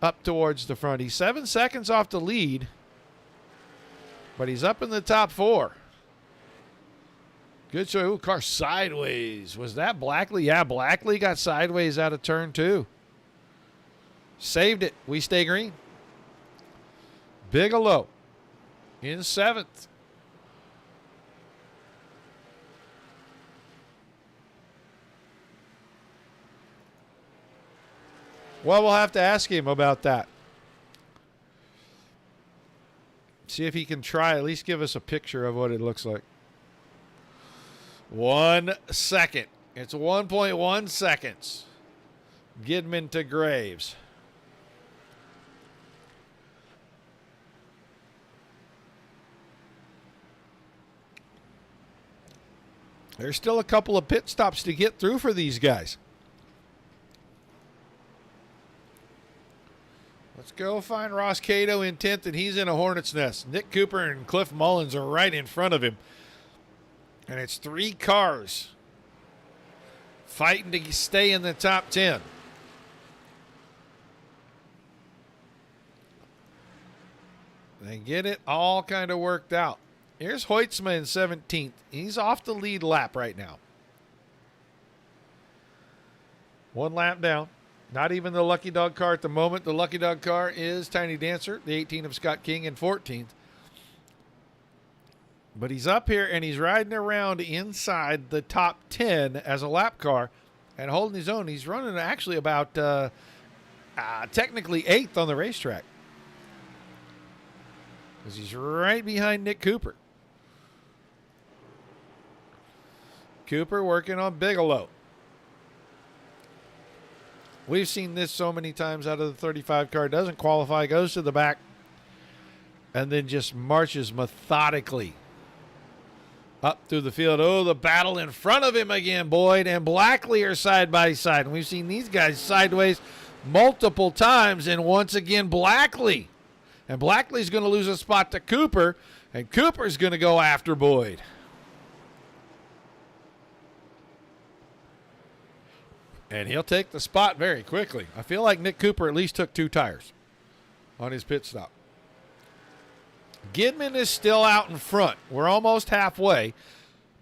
Speaker 2: up towards the front. He's 7 seconds off the lead, but he's up in the top four. Good show. Ooh, car sideways. Was that Blackley? Yeah, Blackley got sideways out of turn two. Saved it. We stay green. Bigelow in seventh. Well, we'll have to ask him about that. See if he can try, at least give us a picture of what it looks like. 1 second. It's 1.1 seconds. Gidman to Graves. There's still a couple of pit stops to get through for these guys. Let's go find Ross Cato in 10th, and he's in a hornet's nest. Nick Cooper and Cliff Mullins are right in front of him. And it's 3 cars fighting to stay in the top 10. They get it all kind of worked out. Here's Hoytsma in 17th. He's off the lead lap right now. 1 lap down. Not even the Lucky Dog car at the moment. The Lucky Dog car is Tiny Dancer, the 18 of Scott King, in 14th. But he's up here, and he's riding around inside the top 10 as a lap car and holding his own. He's running actually about technically 8th on the racetrack, because he's right behind Nick Cooper. Cooper working on Bigelow. We've seen this so many times out of the 35 car. Doesn't qualify, goes to the back, and then just marches methodically up through the field. Oh, the battle in front of him again. Boyd and Blackley are side by side. And we've seen these guys sideways multiple times. And once again, Blackley. And Blackley's going to lose a spot to Cooper. And Cooper's going to go after Boyd. And he'll take the spot very quickly. I feel like Nick Cooper at least took 2 tires on his pit stop. Gidman is still out in front. We're almost halfway.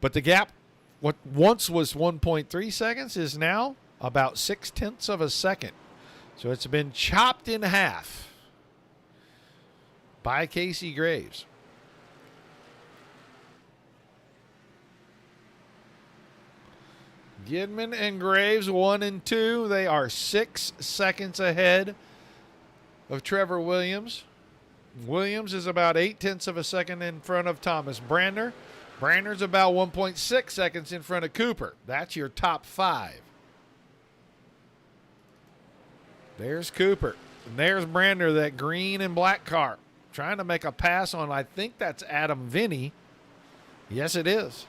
Speaker 2: But the gap, what once was 1.3 seconds, is now about 0.6 of a second. So it's been chopped in half by Casey Graves. Gidman and Graves 1 and 2. They are 6 seconds ahead of Trevor Williams. Williams is about 0.8 of a second in front of Thomas Brandner. Brandner's about 1.6 seconds in front of Cooper. That's your top 5. There's Cooper. And there's Brandner, that green and black car, trying to make a pass on, I think that's Adam Vinny. Yes, it is.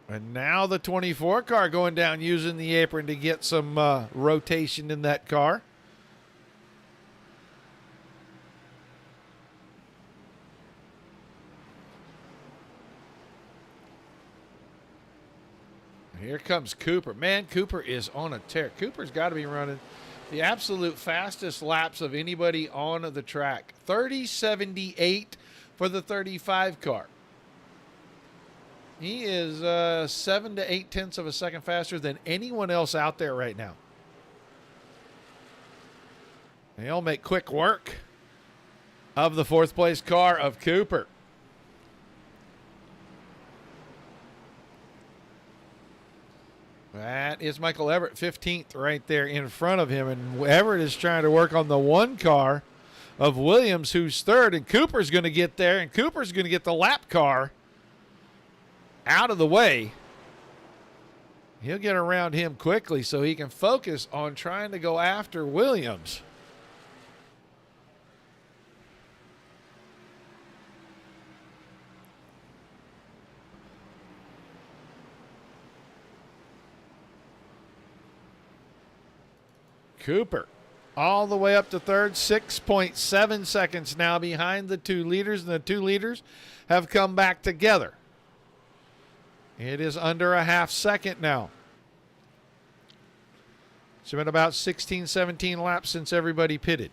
Speaker 2: And now the 24 car going down, using the apron to get some rotation in that car. Here comes Cooper. Man, Cooper is on a tear. Cooper's got to be running the absolute fastest laps of anybody on the track. 30.78 for the 35 car. He is 7 to 8 tenths of a second faster than anyone else out there right now. And he'll make quick work of the fourth place car of Cooper. That is Michael Everett, 15th right there in front of him. And Everett is trying to work on the one car of Williams, who's third. And Cooper's going to get there, and Cooper's going to get the lap car out of the way. He'll get around him quickly so he can focus on trying to go after Williams. Cooper all the way up to third, 6.7 seconds now behind the 2 leaders, and the 2 leaders have come back together. It is under a half second now. It's been about 16, 17 laps since everybody pitted.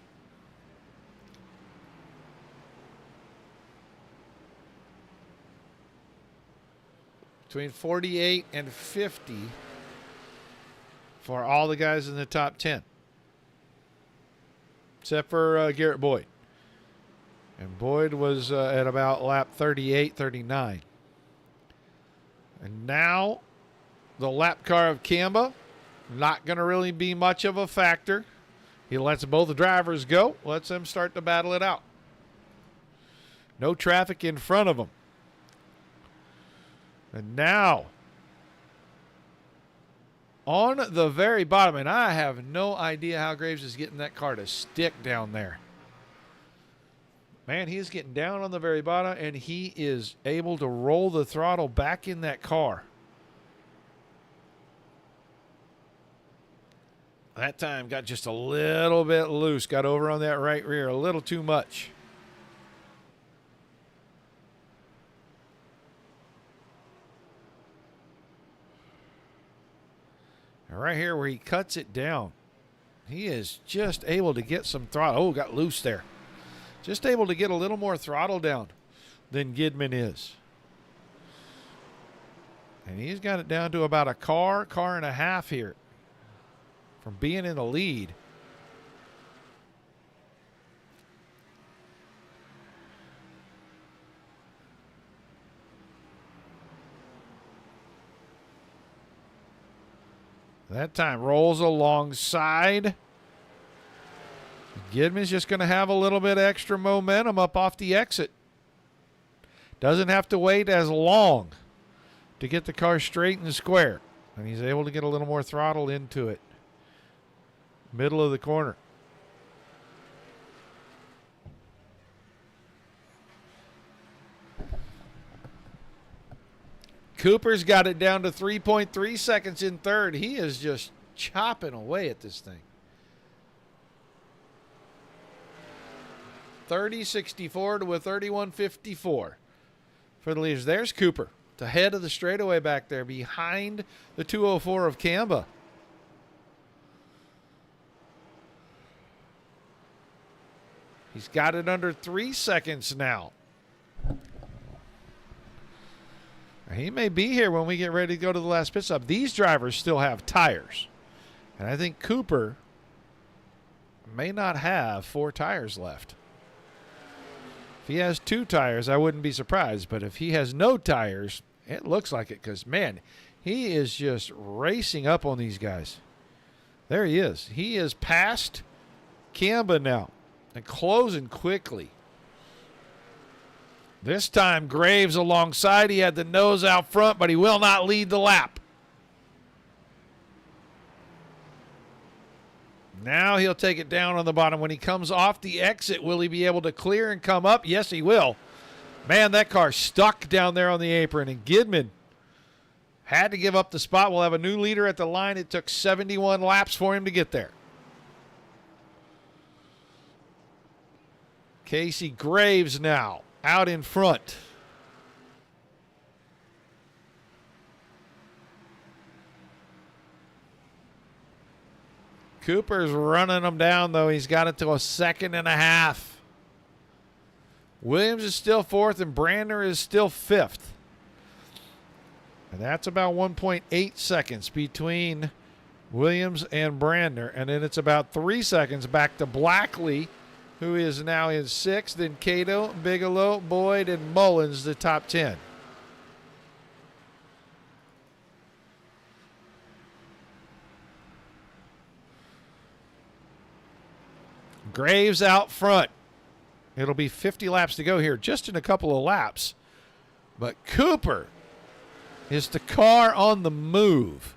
Speaker 2: Between 48 and 50 for all the guys in the top 10. Except for Garrett Boyd. And Boyd was at about lap 38, 39. And now the lap car of Kamba, not going to really be much of a factor. He lets both drivers go, lets them start to battle it out. No traffic in front of them. And now, on the very bottom, and I have no idea how Graves is getting that car to stick down there. Man, he's getting down on the very bottom, and he is able to roll the throttle back in that car. That time got just a little bit loose, got over on that right rear a little too much. And right here where he cuts it down, he is just able to get some throttle. Oh, got loose there. Just able to get a little more throttle down than Gidman is. And he's got it down to about a car and a half here from being in the lead. That time rolls alongside. Gidman's just going to have a little bit extra momentum up off the exit. Doesn't have to wait as long to get the car straight and square. And he's able to get a little more throttle into it. Middle of the corner. Cooper's got it down to 3.3 seconds in third. He is just chopping away at this thing. 30.64 to a 31.54 for the leaders. There's Cooper, the head of the straightaway back there behind the 204 of Kamba. He's got it under 3 seconds now. He may be here when we get ready to go to the last pit stop. These drivers still have tires. And I think Cooper may not have 4 tires left. If he has 2 tires, I wouldn't be surprised. But if he has no tires, it looks like it because, man, he is just racing up on these guys. There he is. He is past Kamba now and closing quickly. This time, Graves alongside. He had the nose out front, but he will not lead the lap. Now he'll take it down on the bottom. When he comes off the exit, will he be able to clear and come up? Yes, he will. Man, that car stuck down there on the apron, and Gidman had to give up the spot. We'll have a new leader at the line. It took 71 laps for him to get there. Casey Graves now out in front. Cooper's running them down, though. He's got it to a 2.5. Williams is still 4th, and Brandner is still 5th. And that's about 1.8 seconds between Williams and Brandner. And then it's about 3 seconds back to Blackley, who is now in 6th. Then Cato, Bigelow, Boyd, and Mullins, the top 10. Graves out front. It'll be 50 laps to go here, just in a couple of laps. But Cooper is the car on the move.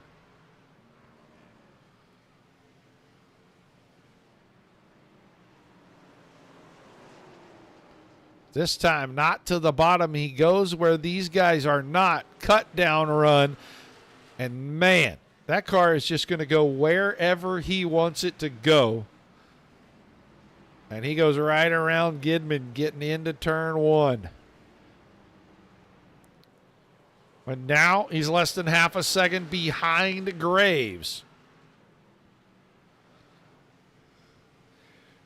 Speaker 2: This time, not to the bottom. He goes where these guys are not. Cut down run. And man, that car is just going to go wherever he wants it to go. And he goes right around Gidman, getting into turn 1. And now he's less than half a second behind Graves.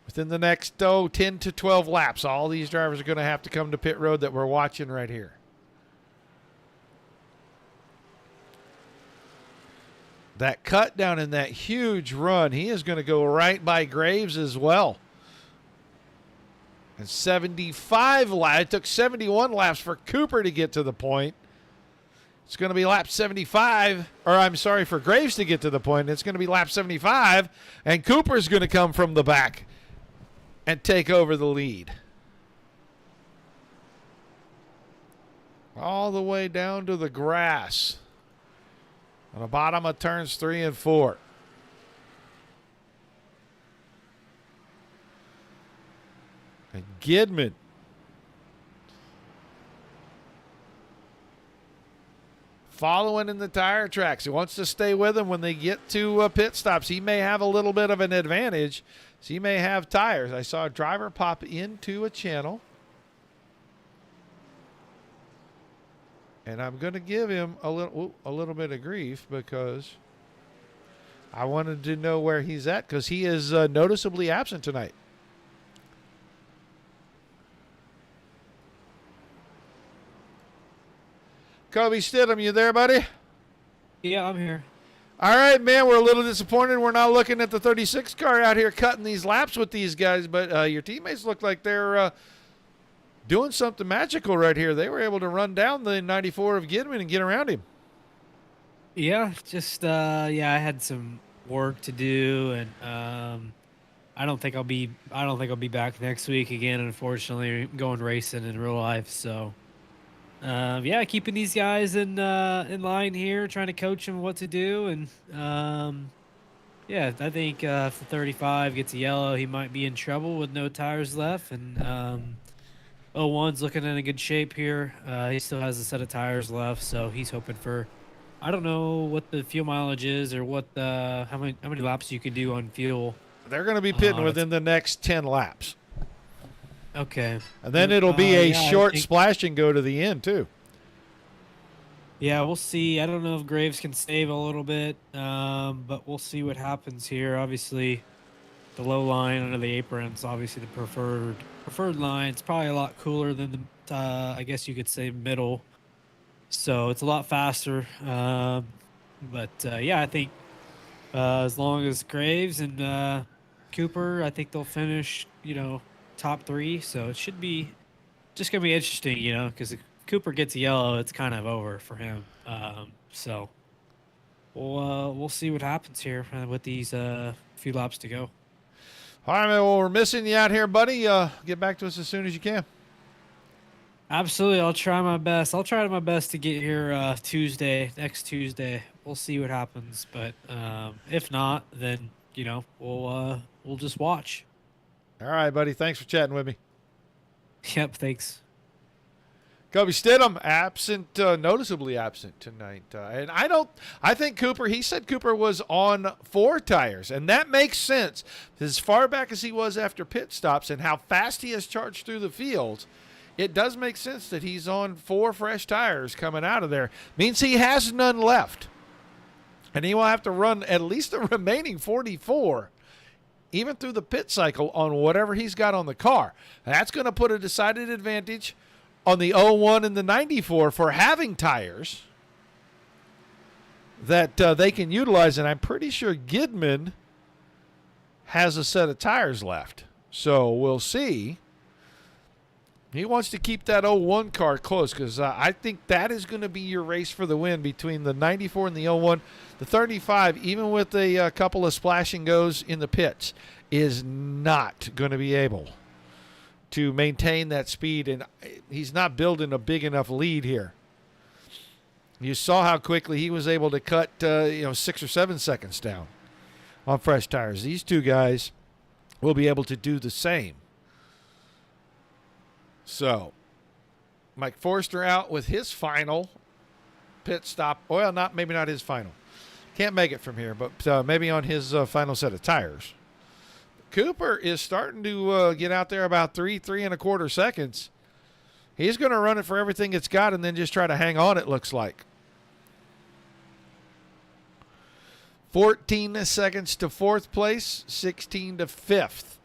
Speaker 2: Within the next 10 to 12 laps, all these drivers are going to have to come to pit road that we're watching right here. That cut down in that huge run, he is going to go right by Graves as well. And 75 laps. It took 71 laps for Cooper to get to the point. It's going to be lap 75, or I'm sorry, for Graves to get to the point. It's going to be lap 75, and Cooper's going to come from the back and take over the lead. All the way down to the grass on the bottom of turns 3 and 4. And Gidman following in the tire tracks. He wants to stay with them when they get to pit stops. He may have a little bit of an advantage. So he may have tires. I saw a driver pop into a channel. And I'm going to give him a little bit of grief because I wanted to know where he's at because he is noticeably absent tonight. Kobe Stidham, you there, buddy?
Speaker 6: Yeah, I'm here.
Speaker 2: All right, man, we're a little disappointed. We're not looking at the 36 car out here cutting these laps with these guys, but your teammates look like they're doing something magical right here. They were able to run down the 94 of Gidman and get around him.
Speaker 6: Yeah, just I had some work to do, and I don't think I'll be back next week again. Unfortunately, going racing in real life, so. Keeping these guys in line here, trying to coach them what to do, and I think if the 35 gets a yellow, he might be in trouble with no tires left, and 01's looking in a good shape here. He still has a set of tires left, so he's hoping for, I don't know what the fuel mileage is or what how many laps you can do on fuel.
Speaker 2: They're going to be pitting within the next 10 laps.
Speaker 6: Okay.
Speaker 2: And then it'll be a short splash and go to the end, too.
Speaker 6: Yeah, we'll see. I don't know if Graves can save a little bit, but we'll see what happens here. Obviously, the low line under the apron's obviously the preferred line. It's probably a lot cooler than the, I guess you could say, middle. So it's a lot faster. I think as long as Graves and Cooper, I think they'll finish, top 3, so it should be just gonna be interesting, because if Cooper gets a yellow, it's kind of over for him. So we'll see what happens here with these few laps to go.
Speaker 2: All right, man. Well, we're missing you out here, buddy. Get back to us as soon as you can.
Speaker 6: Absolutely, I'll try my best. I'll try my best to get here next Tuesday. We'll see what happens, but if not, then we'll just watch.
Speaker 2: All right, buddy. Thanks for chatting with me.
Speaker 6: Yep, thanks.
Speaker 2: Kobe Stidham, absent, noticeably absent tonight. And I think Cooper, he said Cooper was on 4 tires, and that makes sense. As far back as he was after pit stops and how fast he has charged through the field, it does make sense that he's on 4 fresh tires coming out of there. Means he has none left. And he will have to run at least the remaining 44, even through the pit cycle, on whatever he's got on the car. That's going to put a decided advantage on the 01 and the 94 for having tires that they can utilize. And I'm pretty sure Gidman has a set of tires left. So we'll see. He wants to keep that 01 car close because I think that is going to be your race for the win between the 94 and the 01. The 35, even with a couple of splash and goes in the pits, is not going to be able to maintain that speed, and he's not building a big enough lead here. You saw how quickly he was able to cut 6 or 7 seconds down on fresh tires. These two guys will be able to do the same. So, Mike Forster out with his final pit stop. Well, maybe not his final. Can't make it from here, but maybe on his final set of tires. Cooper is starting to get out there about 3.25 seconds. He's going to run it for everything it's got and then just try to hang on, it looks like. 14 seconds to 4th place, 16 to 5th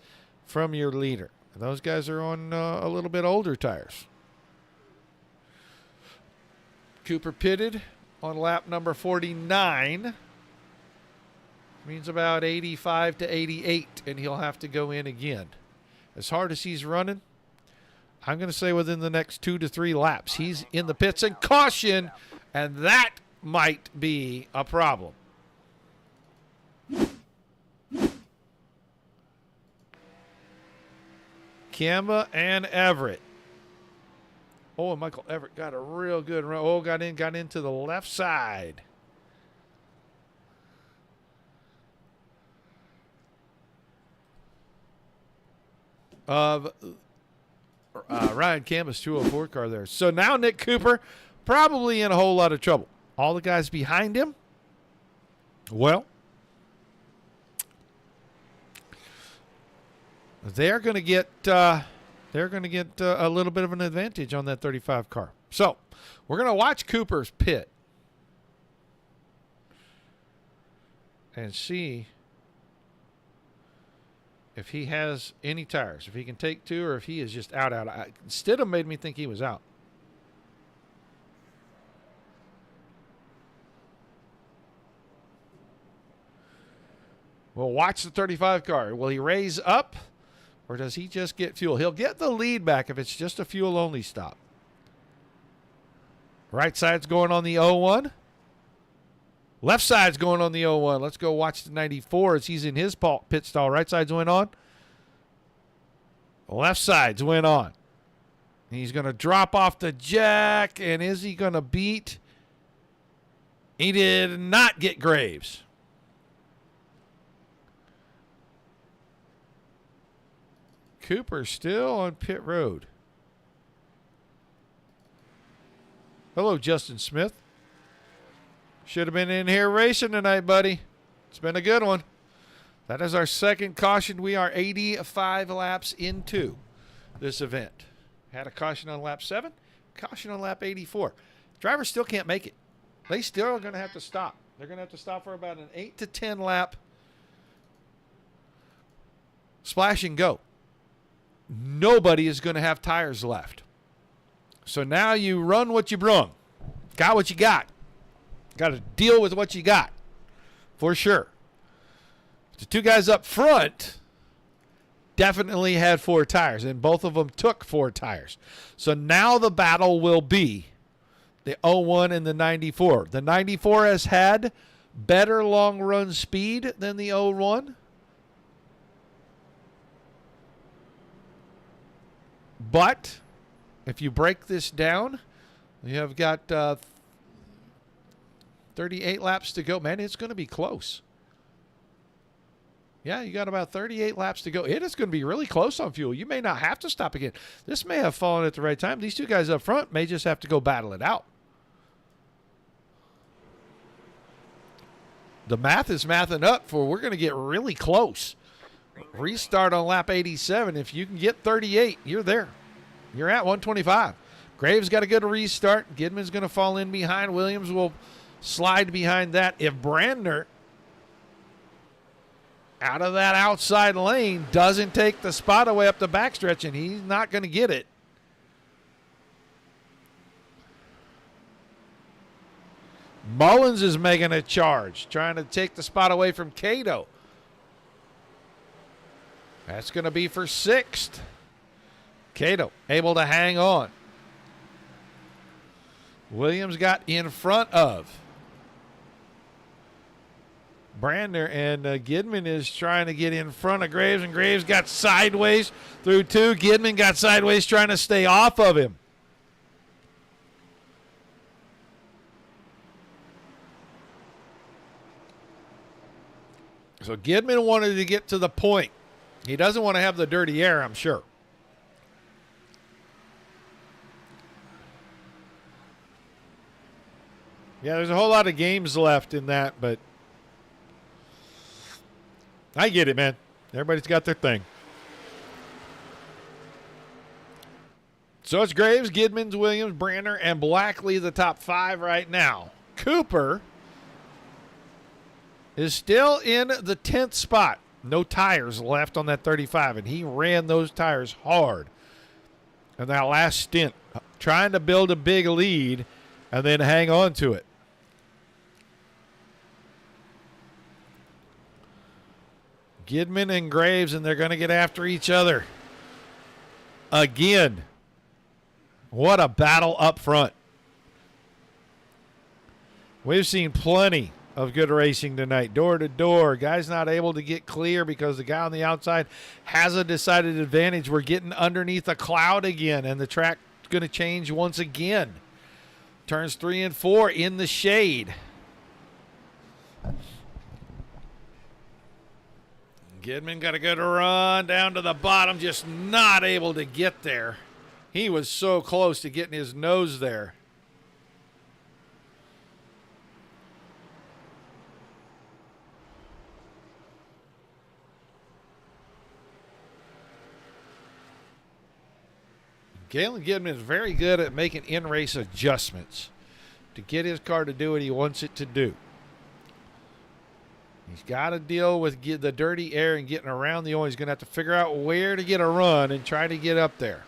Speaker 2: from your leader. Those guys are on a little bit older tires. Cooper pitted on lap number 49. Means about 85 to 88, and he'll have to go in again. As hard as he's running, I'm going to say within the next 2 to 3 laps, he's in the pits. And caution, and that might be a problem. Kemba and Everett. Oh, and Michael Everett got a real good run. Oh, got into the left side. Of Ryan Kemba's 204 car there. So now Nick Cooper probably in a whole lot of trouble. All the guys behind him, well, they're going to get a little bit of an advantage on that 35 car. So we're going to watch Cooper's pit and see if he has any tires, if he can take 2 or if he is just out. Stidham made me think he was out. We'll watch the 35 car. Will he raise up? Or does he just get fuel? He'll get the lead back if it's just a fuel-only stop. Right side's going on the 01. Left side's going on the 01. Let's go watch the 94 as he's in his pit stall. Right side's went on. Left side's went on. He's going to drop off the jack. And is he going to beat? He did not get Graves. Cooper still on pit road. Hello, Justin Smith. Should have been in here racing tonight, buddy. It's been a good one. That is our second caution. We are 85 laps into this event. Had a caution on lap 7, caution on lap 84. Drivers still can't make it. They still are going to have to stop. They're going to have to stop for about an 8 to 10 lap splash and go. Nobody is going to have tires left. So now you run what you brung. Got what you got. Got to deal with what you got. For sure. The 2 guys up front definitely had 4 tires, and both of them took 4 tires. So now the battle will be the 01 and the 94. The 94 has had better long run speed than the 01. But if you break this down, you have got 38 laps to go. Man, it's going to be close. Yeah, you got about 38 laps to go. It is going to be really close on fuel. You may not have to stop again. This may have fallen at the right time. These 2 guys up front may just have to go battle it out. The math is mathing up for we're going to get really close. Restart on lap 87. If you can get 38, you're there. You're at 125. Graves got a good restart. Gidman's going to fall in behind. Williams will slide behind that. If Brandner, out of that outside lane, doesn't take the spot away up the backstretch, and he's not going to get it. Mullins is making a charge, trying to take the spot away from Cato. That's going to be for 6th. Cato able to hang on. Williams got in front of Brandner, and Gidman is trying to get in front of Graves, and Graves got sideways through 2. Gidman got sideways trying to stay off of him. So Gidman wanted to get to the point. He doesn't want to have the dirty air, I'm sure. Yeah, there's a whole lot of games left in that, but I get it, man. Everybody's got their thing. So it's Graves, Gidman, Williams, Brandner, and Blackley, the top 5 right now. Cooper is still in the 10th spot. No tires left on that 35, and he ran those tires hard in that last stint, trying to build a big lead and then hang on to it. Gidman and Graves, and they're going to get after each other again. What a battle up front. We've seen plenty of good racing tonight, door to door. Guys not able to get clear because the guy on the outside has a decided advantage. We're getting underneath a cloud again, and the track's going to change once again. Turns 3 and 4 in the shade. Gidman got a good run down to the bottom, just not able to get there. He was so close to getting his nose there. Galen Gidman is very good at making in-race adjustments to get his car to do what he wants it to do. He's got to deal with the dirty air and getting around the oil. He's going to have to figure out where to get a run and try to get up there.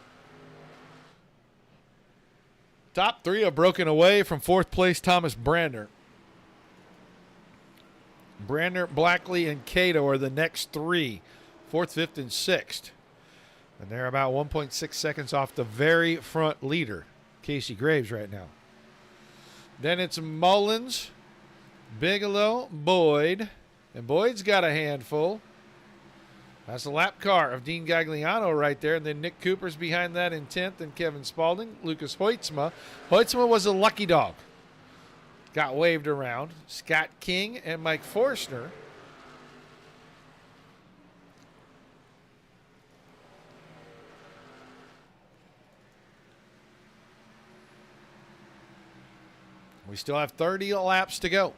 Speaker 2: Top 3 have broken away from 4th place, Thomas Brandner. Brandner, Blackley, and Cato are the next 3, 4th, 5th, and 6th. And they're about 1.6 seconds off the very front leader, Casey Graves, right now. Then it's Mullins, Bigelow, Boyd. And Boyd's got a handful. That's the lap car of Dean Gagliano right there. And then Nick Cooper's behind that in 10th, and Kevin Spaulding, Lucas Hoytsma. Hoytsma was a lucky dog. Got waved around. Scott King and Mike Forstner. We still have 30 laps to go.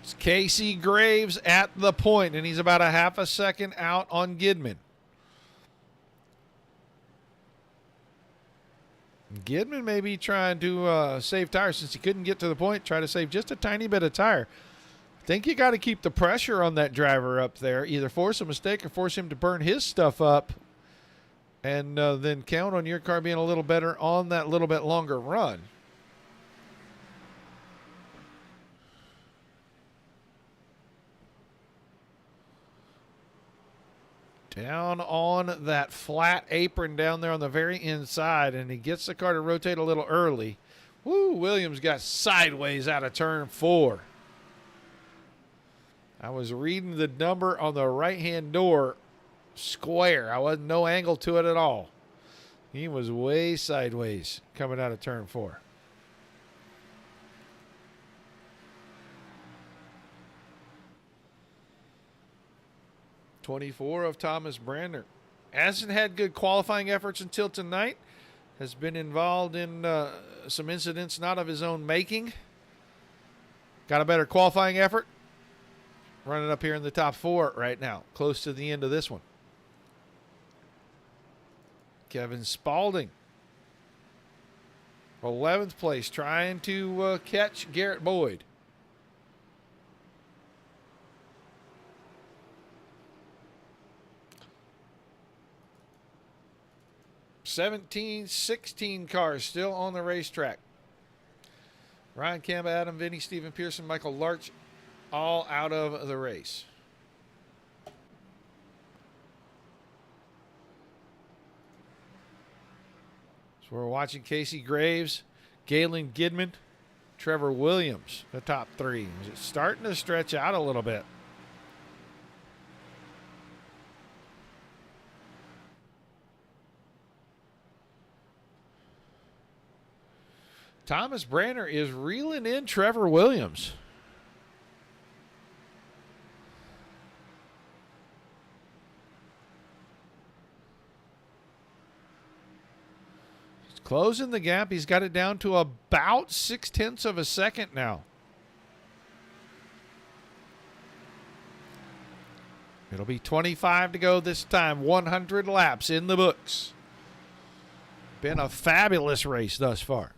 Speaker 2: It's Casey Graves at the point, and he's about a half a second out on Gidman. Gidman may be trying to save tires since he couldn't get to the point. Try to save just a tiny bit of tire. I think you got to keep the pressure on that driver up there. Either force a mistake or force him to burn his stuff up, and then count on your car being a little better on that little bit longer run. Down on that flat apron down there on the very inside, and he gets the car to rotate a little early. Woo, Williams got sideways out of turn 4. I was reading the number on the right-hand door square. I wasn't no angle to it at all. He was way sideways coming out of turn 4. '24 of Thomas Brandner. Hasn't had good qualifying efforts until tonight. Has been involved in some incidents not of his own making. Got a better qualifying effort. Running up here in the top 4 right now, close to the end of this one. Kevin Spaulding, 11th place, trying to catch Garrett Boyd. $16 cars still on the racetrack. Ryan Kemp, Adam Vinny, Stephen Pearson, Michael Larch, all out of the race. So we're watching Casey Graves, Galen Gidman, Trevor Williams, the top 3. It's starting to stretch out a little bit. Thomas Branner is reeling in Trevor Williams. He's closing the gap. He's got it down to about 0.6 of a second now. It'll be 25 to go this time. 100 laps in the books. Been a fabulous race thus far.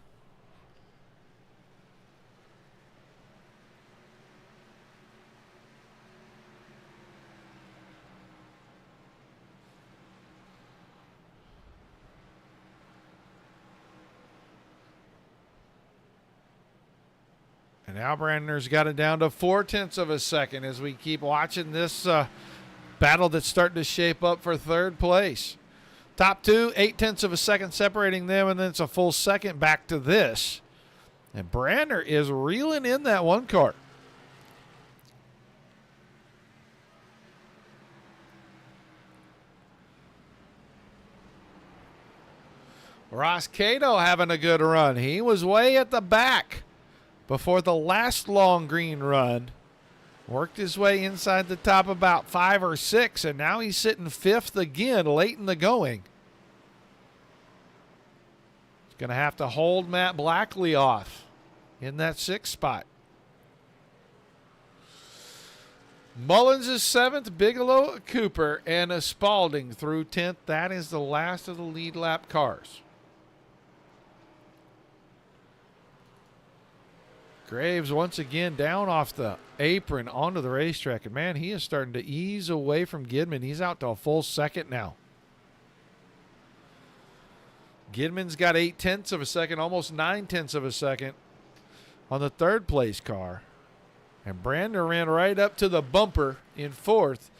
Speaker 2: And now Brandner's got it down to 0.4 of a second as we keep watching this battle that's starting to shape up for 3rd place. Top 2, 0.8 of a second separating them, and then it's a full second back to this. And Brandner is reeling in that one car. Ross Cato having a good run. He was way at the back before the last long green run. Worked his way inside the top about 5 or 6, and now he's sitting 5th again late in the going. He's going to have to hold Matt Blackley off in that 6th spot. Mullins is 7th, Bigelow, Cooper, and a Spaulding through 10th. That is the last of the lead lap cars. Graves once again down off the apron onto the racetrack. And, man, he is starting to ease away from Gidman. He's out to a full second now. Gidman's got 0.8 of a second, almost 0.9 of a second on the 3rd place car. And Brandner ran right up to the bumper in 4th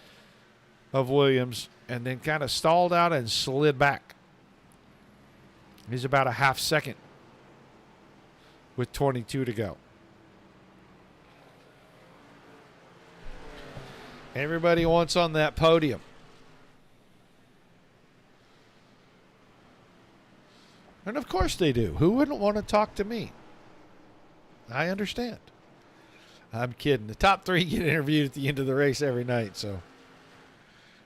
Speaker 2: of Williams and then kind of stalled out and slid back. He's about a half second with 22 to go. Everybody wants on that podium. And of course they do. Who wouldn't want to talk to me? I understand. I'm kidding. The top 3 get interviewed at the end of the race every night, so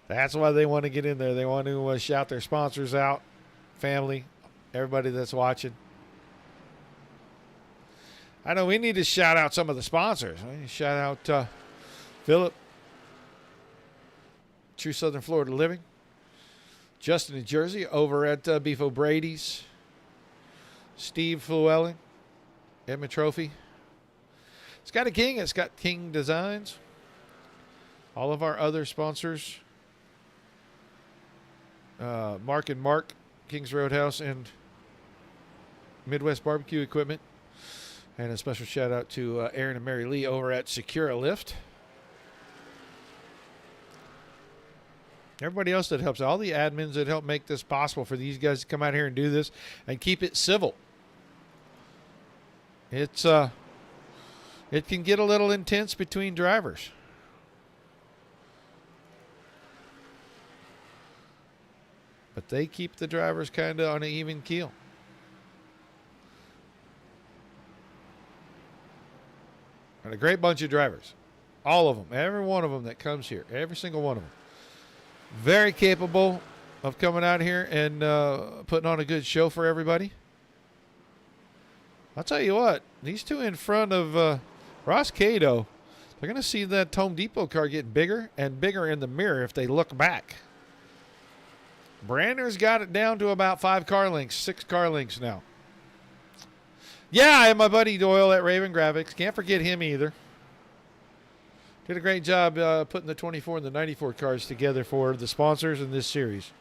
Speaker 2: that's why they want to get in there. They want to shout their sponsors out, family, everybody that's watching. I know we need to shout out some of the sponsors. We need to shout out Philip, True Southern Florida Living, Justin in Jersey over at BeefOBradys, Steve Llewellyn, Edmund Trophy, Scotty King at Scott King Designs, all of our other sponsors, Mark and Mark, King's Roadhouse, and Midwest Barbecue Equipment. And a special shout out to Aaron and Mary Lee over at Secura Lift. Everybody else that helps, all the admins that help make this possible for these guys to come out here and do this and keep it civil. It can get a little intense between drivers. But they keep the drivers kind of on an even keel. And a great bunch of drivers. All of them. Every one of them that comes here. Every single one of them. Very capable of coming out here and putting on a good show for everybody. I'll tell you what. These two in front of Ross Cato, they're going to see that Home Depot car getting bigger and bigger in the mirror if they look back. Brandner's got it down to about 5 car lengths, 6 car lengths now. Yeah, and my buddy Doyle at Raven Graphics. Can't forget him either. Did a great job putting the 24 and the 94 cars together for the sponsors in this series.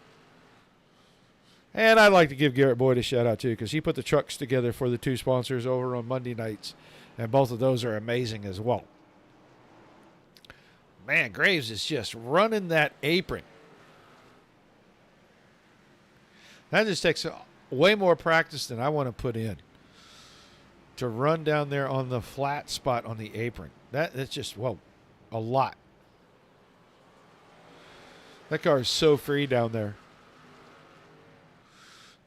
Speaker 2: And I'd like to give Garrett Boyd a shout out too, because he put the trucks together for the 2 sponsors over on Monday nights. And both of those are amazing as well. Man, Graves is just running that apron. That just takes way more practice than I want to put in to run down there on the flat spot on the apron. That's just, whoa, a lot. That car is so free down there.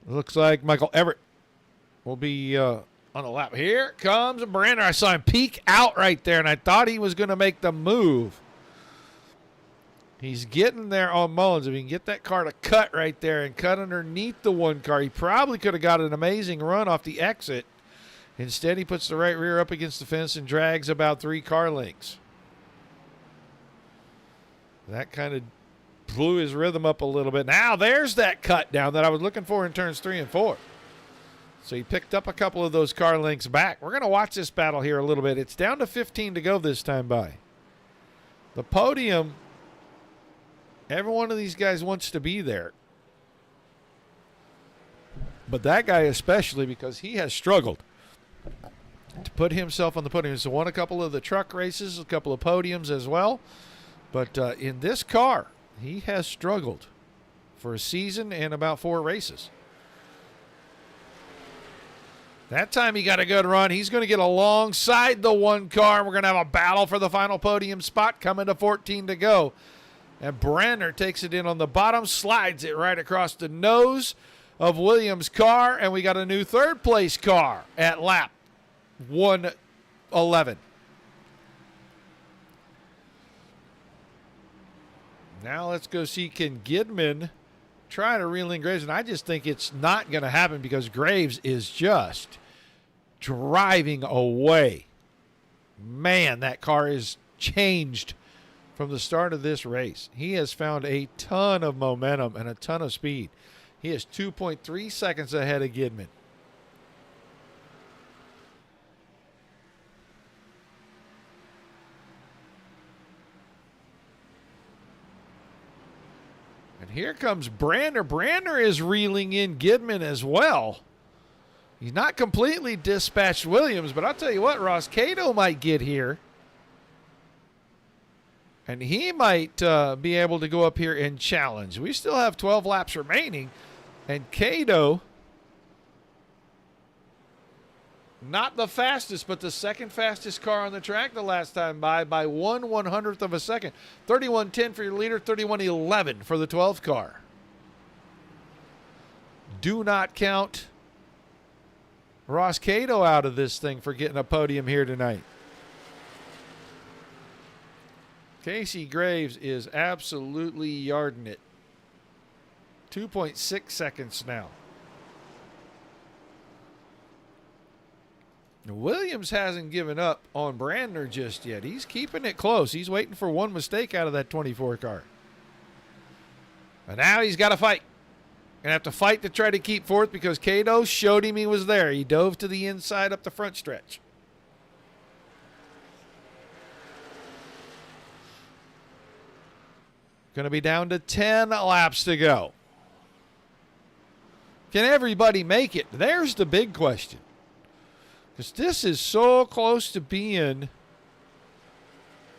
Speaker 2: Looks like Michael Everett will be on a lap. Here comes Brandner. I saw him peek out right there, and I thought he was going to make the move. He's getting there on Mullins. If he can get that car to cut right there and cut underneath the 1 car, he probably could have got an amazing run off the exit. Instead, he puts the right rear up against the fence and drags about 3 car lengths. That kind of blew his rhythm up a little bit. Now there's that cut down that I was looking for in turns 3 and 4. So he picked up a couple of those car lengths back. We're going to watch this battle here a little bit. It's down to 15 to go this time by. The podium, every one of these guys wants to be there. But that guy especially, because he has struggled to put himself on the podium. He's won a couple of the truck races, a couple of podiums as well. But in this car, he has struggled for a season and about 4 races. That time he got a good run. He's going to get alongside the 1 car. We're going to have a battle for the final podium spot coming to 14 to go. And Brandner takes it in on the bottom, slides it right across the nose of Williams' car, and we got a new 3rd place car at lap 111. Now let's go see, can Gidman try to reel in Graves? And I just think it's not going to happen because Graves is just driving away. Man, that car is changed from the start of this race. He has found a ton of momentum and a ton of speed. He is 2.3 seconds ahead of Gidman. And here comes Brandner. Brandner is reeling in Gidman as well. He's not completely dispatched Williams, but I'll tell you what, Ross Cato might get here. And he might be able to go up here and challenge. We still have 12 laps remaining. And Cato, not the fastest, but the 2nd fastest car on the track the last time by 1/100th of a second. 31:10 for your leader, 31:11 for the 12th car. Do not count Ross Cato out of this thing for getting a podium here tonight. Casey Graves is absolutely yarding it. 2.6 seconds now. Williams hasn't given up on Brandner just yet. He's keeping it close. He's waiting for 1 mistake out of that 24 car. And now he's got to fight. Going to have to fight to try to keep 4th because Cato showed him he was there. He dove to the inside up the front stretch. Going to be down to 10 laps to go. Can everybody make it? There's the big question. Because this is so close to being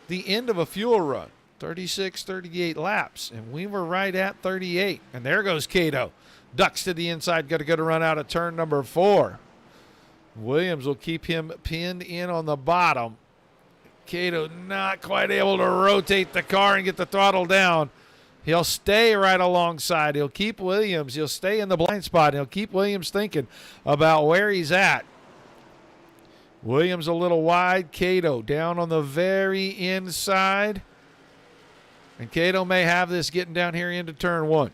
Speaker 2: the end of a fuel run. 36, 38 laps. And we were right at 38. And there goes Cato. Ducks to the inside. Got to go to run out of turn number 4. Williams will keep him pinned in on the bottom. Cato not quite able to rotate the car and get the throttle down. He'll stay right alongside. He'll keep Williams. He'll stay in the blind spot. He'll keep Williams thinking about where he's at. Williams a little wide. Cato down on the very inside. And Cato may have this getting down here into turn 1.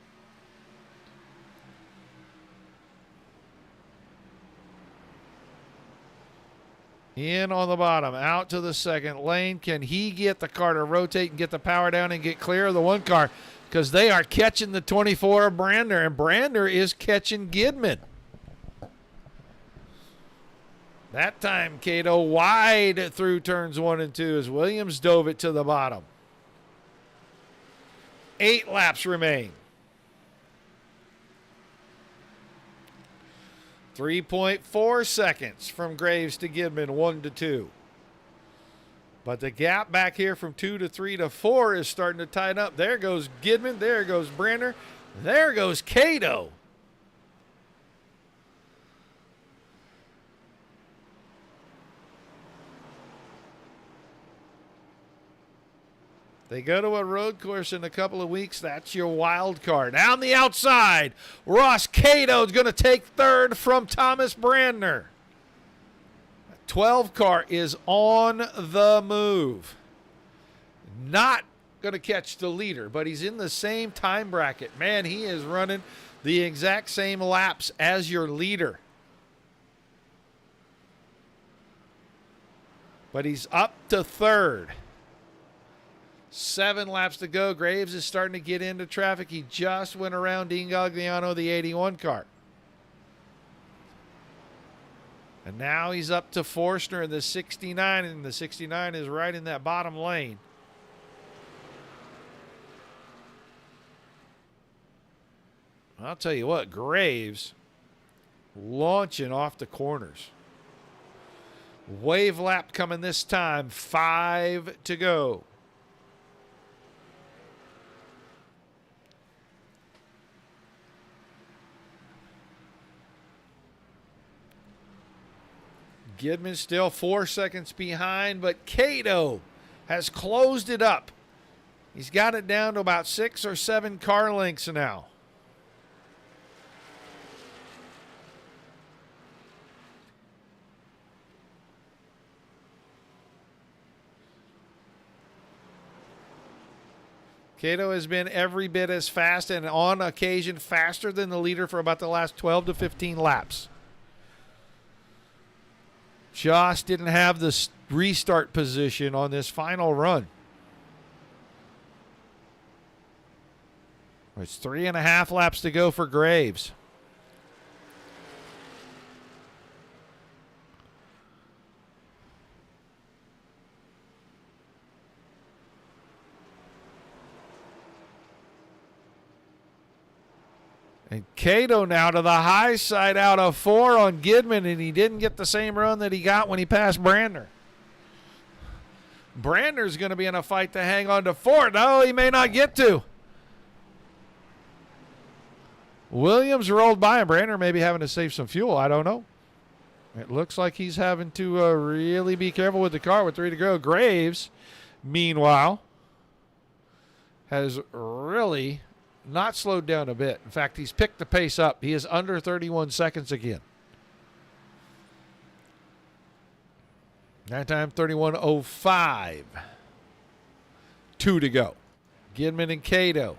Speaker 2: In on the bottom, out to the second lane. Can he get the car to rotate and get the power down and get clear of the one car? Because they are catching the 24 of Brander, and Brander is catching Gidman. That time, Cato wide through turns 1 and 2 as Williams dove it to the bottom. 8 laps remain. 3.4 seconds from Graves to Gidman, 1 to 2. But the gap back here from 2 to 3 to 4 is starting to tighten up. There goes Gidman. There goes Brander. There goes Cato. They go to a road course in a couple of weeks. That's your wild card. Down the outside, Ross Cato is going to take third from Thomas Brandner. 12 car is on the move. Not going to catch the leader, but he's in the same time bracket. Man, he is running the exact same laps as your leader. But he's up to third. 7 laps to go. Graves is starting to get into traffic. He just went around Dean Gagliano, the 81 car. And now he's up to Forstner in the 69, and the 69 is right in that bottom lane. I'll tell you what, Graves launching off the corners. Wave lap coming this time. 5 to go. Gidman still 4 seconds behind, but Cato has closed it up. He's got it down to about 6 or 7 car lengths now. Cato has been every bit as fast and on occasion faster than the leader for about the last 12 to 15 laps. Just didn't have the restart position on this final run. It's 3.5 laps to go for Graves. And Cato now to the high side out of 4 on Gidman, and he didn't get the same run that he got when he passed Brander. Brander's going to be in a fight to hang on to 4. No, he may not get to. Williams rolled by him. Brander may be having to save some fuel. I don't know. It looks like he's having to really be careful with the car with 3 to go. Graves, meanwhile, has really not slowed down a bit. In fact, he's picked the pace up. He is under 31 seconds again. That time 31:05. 2 to go. Gidman and Cato.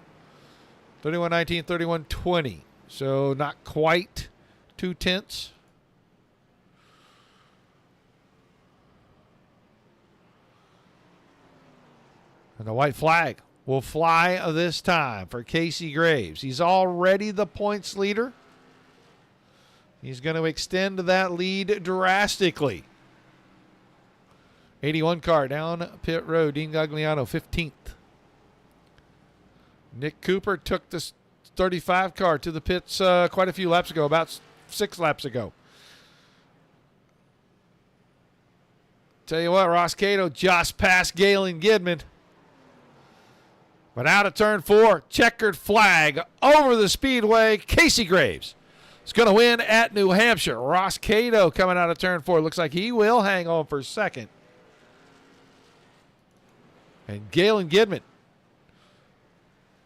Speaker 2: 31:19, 31:20. So not quite 2 tenths. And the white flag will fly this time for Casey Graves. He's already the points leader. He's going to extend that lead drastically. 81 car down pit road. Dean Gagliano, 15th. Nick Cooper took this 35 car to the pits quite a few laps ago, about 6 laps ago. Tell you what, Ross Cato just passed Galen Gidman. But out of turn 4, checkered flag over the speedway. Casey Graves is going to win at New Hampshire. Ross Cato coming out of turn 4. Looks like he will hang on for second. And Galen Gidman.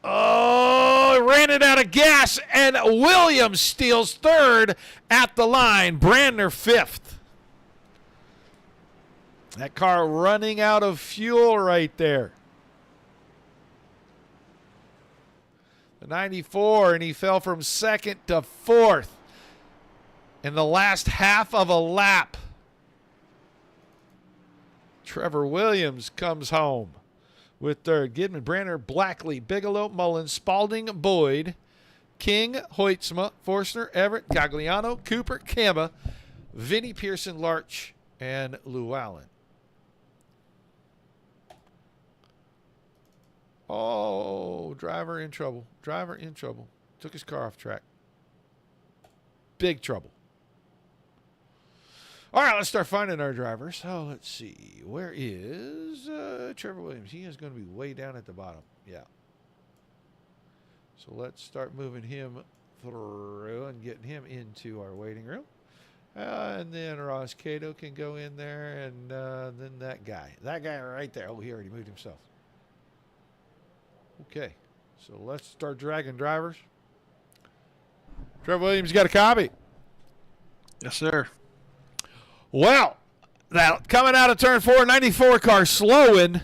Speaker 2: Oh, ran it out of gas, and Williams steals third at the line. Brandner 5th. That car running out of fuel right there. The 94, and he fell from 2nd to 4th in the last half of a lap. Trevor Williams comes home with third. Gidman, Branner, Blackley, Bigelow, Mullins, Spalding, Boyd, King, Hoytsma, Forstner, Everett, Gagliano, Cooper, Kamba, Vinnie Pearson, Larch, and Llewellyn. Oh, driver in trouble. Driver in trouble. Took his car off track. Big trouble. All right, let's start finding our drivers. So let's see. Where is Trevor Williams? He is going to be way down at the bottom. Yeah. So let's start moving him through and getting him into our waiting room. And then Ross Cato can go in there, and then that guy. That guy right there. Oh, he already moved himself. Okay. So let's start dragging drivers. Trevor Williams, you got a copy?
Speaker 7: Yes, sir.
Speaker 2: Well, now coming out of turn 4, 94 car slowing,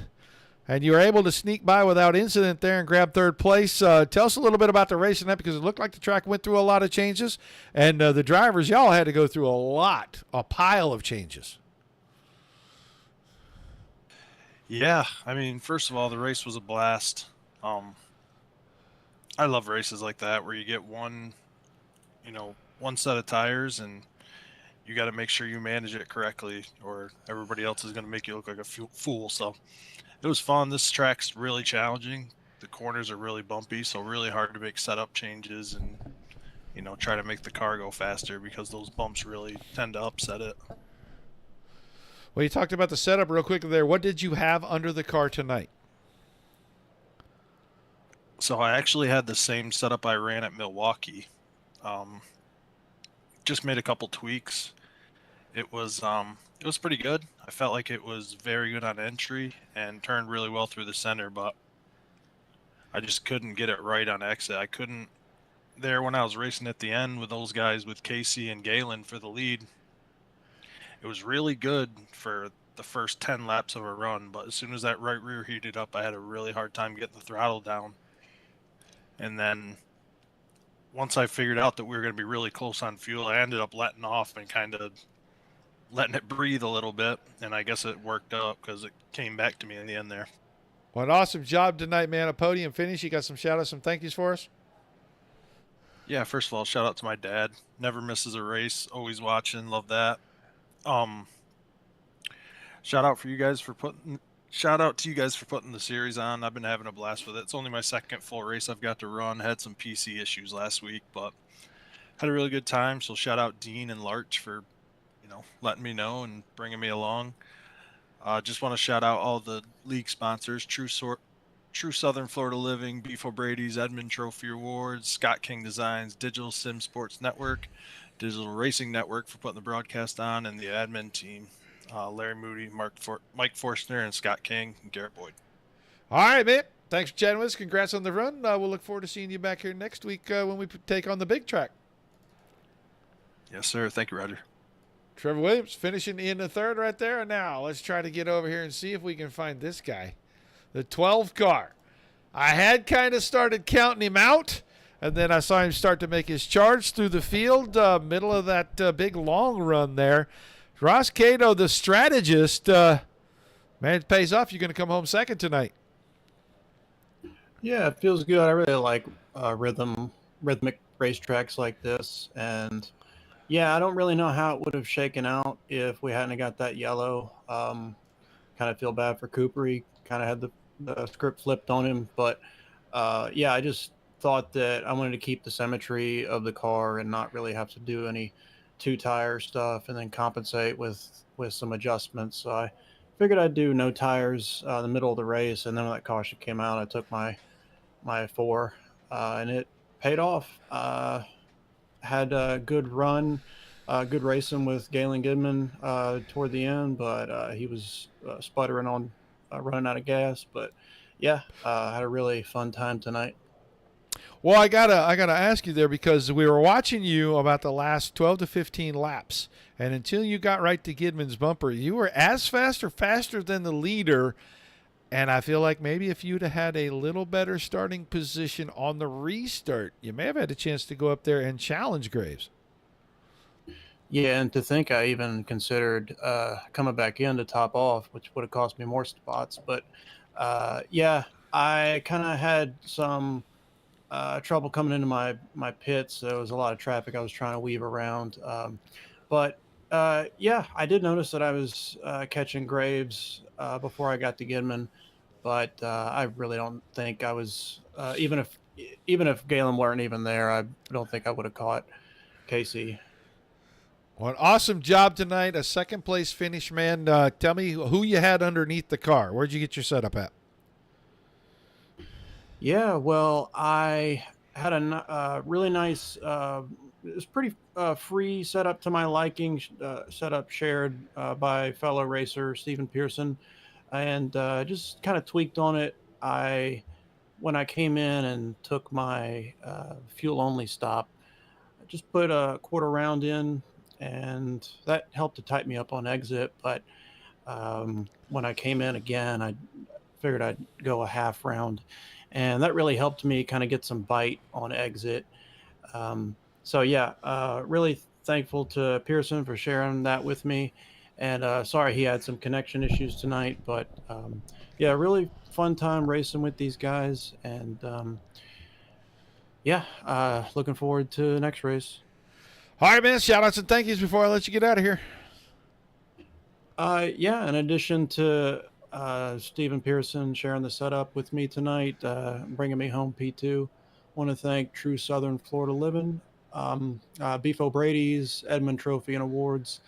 Speaker 2: and you were able to sneak by without incident there and grab third place. Tell us a little bit about the race and that, because it looked like the track went through a lot of changes, and the drivers, y'all had to go through a pile of changes.
Speaker 7: Yeah, I mean, first of all, the race was a blast. I love races like that where you get one set of tires and you got to make sure you manage it correctly, or everybody else is going to make you look like a fool. So it was fun. This track's really challenging. The corners are really bumpy, so really hard to make setup changes and, try to make the car go faster, because those bumps really tend to upset it.
Speaker 2: Well, you talked about the setup real quick there. What did you have under the car tonight?
Speaker 7: So I actually had the same setup I ran at Milwaukee. Just made a couple tweaks. It was pretty good. I felt like it was very good on entry and turned really well through the center, but I just couldn't get it right on exit. I couldn't there when I was racing at the end with those guys, with Casey and Galen for the lead. It was really good for the first 10 laps of a run, but as soon as that right rear heated up, I had a really hard time getting the throttle down. And then once I figured out that we were going to be really close on fuel, I ended up letting off and kind of letting it breathe a little bit. And I guess it worked out because it came back to me in the end there.
Speaker 2: Well, an awesome job tonight, man. A podium finish. You got some shout-outs, some thank yous for us?
Speaker 7: Yeah, first of all, shout out to my dad. Never misses a race. Always watching. Love that. Shout out to you guys for putting the series on. I've been having a blast with it. It's only my second full race I've got to run. Had some PC issues last week, but had a really good time. So shout out Dean and Larch for, letting me know and bringing me along. Just want to shout out all the league sponsors: True Southern Florida Living, BeefOBradys, Edmund Trophy Awards, Scott King Designs, Digital Sim Sports Network, Digital Racing Network for putting the broadcast on, and the admin team. Larry Moody, Mike Forstner, and Scott King, and Garrett Boyd.
Speaker 2: All right, man. Thanks for chatting with us. Congrats on the run. We'll look forward to seeing you back here next week when we take on the big track.
Speaker 7: Yes, sir. Thank you, Roger.
Speaker 2: Trevor Williams finishing in the third right there. And now let's try to get over here and see if we can find this guy, the 12 car. I had kind of started counting him out, and then I saw him start to make his charge through the field, middle of that big long run there. Ross Cato, the strategist, man, it pays off. You're going to come home second tonight.
Speaker 8: Yeah, it feels good. I really like rhythmic racetracks like this. And, yeah, I don't really know how it would have shaken out if we hadn't got that yellow. Kind of feel bad for Cooper. He kind of had the script flipped on him. But, yeah, I just thought that I wanted to keep the symmetry of the car and not really have to do any two-tire stuff and then compensate with some adjustments. So I figured I'd do no tires in the middle of the race, and then when that caution came out, I took my 4, and it paid off. Had a good run, good racing with Galen Gidman toward the end, but he was sputtering on running out of gas. But yeah, had a really fun time tonight.
Speaker 2: Well, I gotta ask you there, because we were watching you about the last 12 to 15 laps, and until you got right to Gidman's bumper, you were as fast or faster than the leader. And I feel like maybe if you'd have had a little better starting position on the restart, you may have had a chance to go up there and challenge Graves.
Speaker 8: Yeah, and to think I even considered coming back in to top off, which would have cost me more spots. But yeah, I kind of had some trouble coming into my pits. There was a lot of traffic I was trying to weave around. But yeah, I did notice that I was catching Graves before I got to Gidman, but I really don't think I was even if Galen weren't even there, I don't think I would have caught Casey.
Speaker 2: Well, an awesome job tonight. A second place finish, man. Tell me who you had underneath the car. Where'd you get your setup at?
Speaker 8: Yeah, well, I had a really nice, it was pretty free setup to my liking, setup shared by fellow racer Stephen Pearson, and just kind of tweaked on it. When I came in and took my fuel only stop, I just put a quarter round in, and that helped to tighten me up on exit. But when I came in again, I figured I'd go a half round, and that really helped me kind of get some bite on exit. So yeah, really thankful to Pearson for sharing that with me, and sorry he had some connection issues tonight, but yeah, really fun time racing with these guys, and yeah, looking forward to the next race.
Speaker 2: All right, man. Shout outs and thank yous before I let you get out of here.
Speaker 8: Yeah, in addition to Stephen Pearson sharing the setup with me tonight, bringing me home P2, want to thank True Southern Florida Living, BeefOBradys, Edmund Trophy and Awards,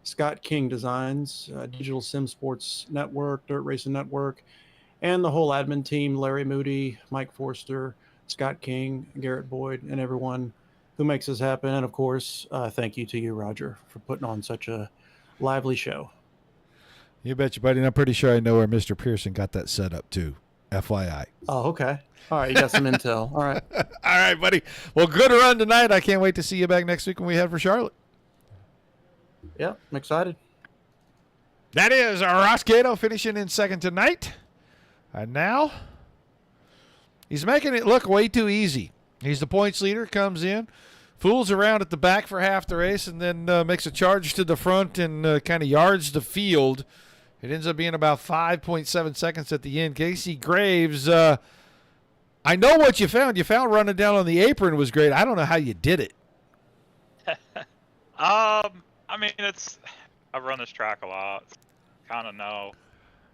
Speaker 8: Scott King Designs, Digital Sim Sports Network, Dirt Racing Network, and the whole admin team, Larry Moody, Mike Forster, Scott King, Garrett Boyd, and everyone who makes this happen. And of course, thank you to you, Roger, for putting on such a lively show.
Speaker 2: You betcha, buddy. And I'm pretty sure I know where Mr. Pearson got that set up too. FYI.
Speaker 8: Oh, okay. All right, you got some intel. All right.
Speaker 2: All right, buddy. Well, good run tonight. I can't wait to see you back next week when we head for Charlotte.
Speaker 8: Yeah, I'm excited.
Speaker 2: That is Ross Cato finishing in second tonight. And now he's making it look way too easy. He's the points leader, comes in, fools around at the back for half the race, and then makes a charge to the front and kind of yards the field. It ends up being about 5.7 seconds at the end. Casey Graves, I know what you found. You found running down on the apron was great. I don't know how you did it.
Speaker 9: I mean, I run this track a lot. Kind of know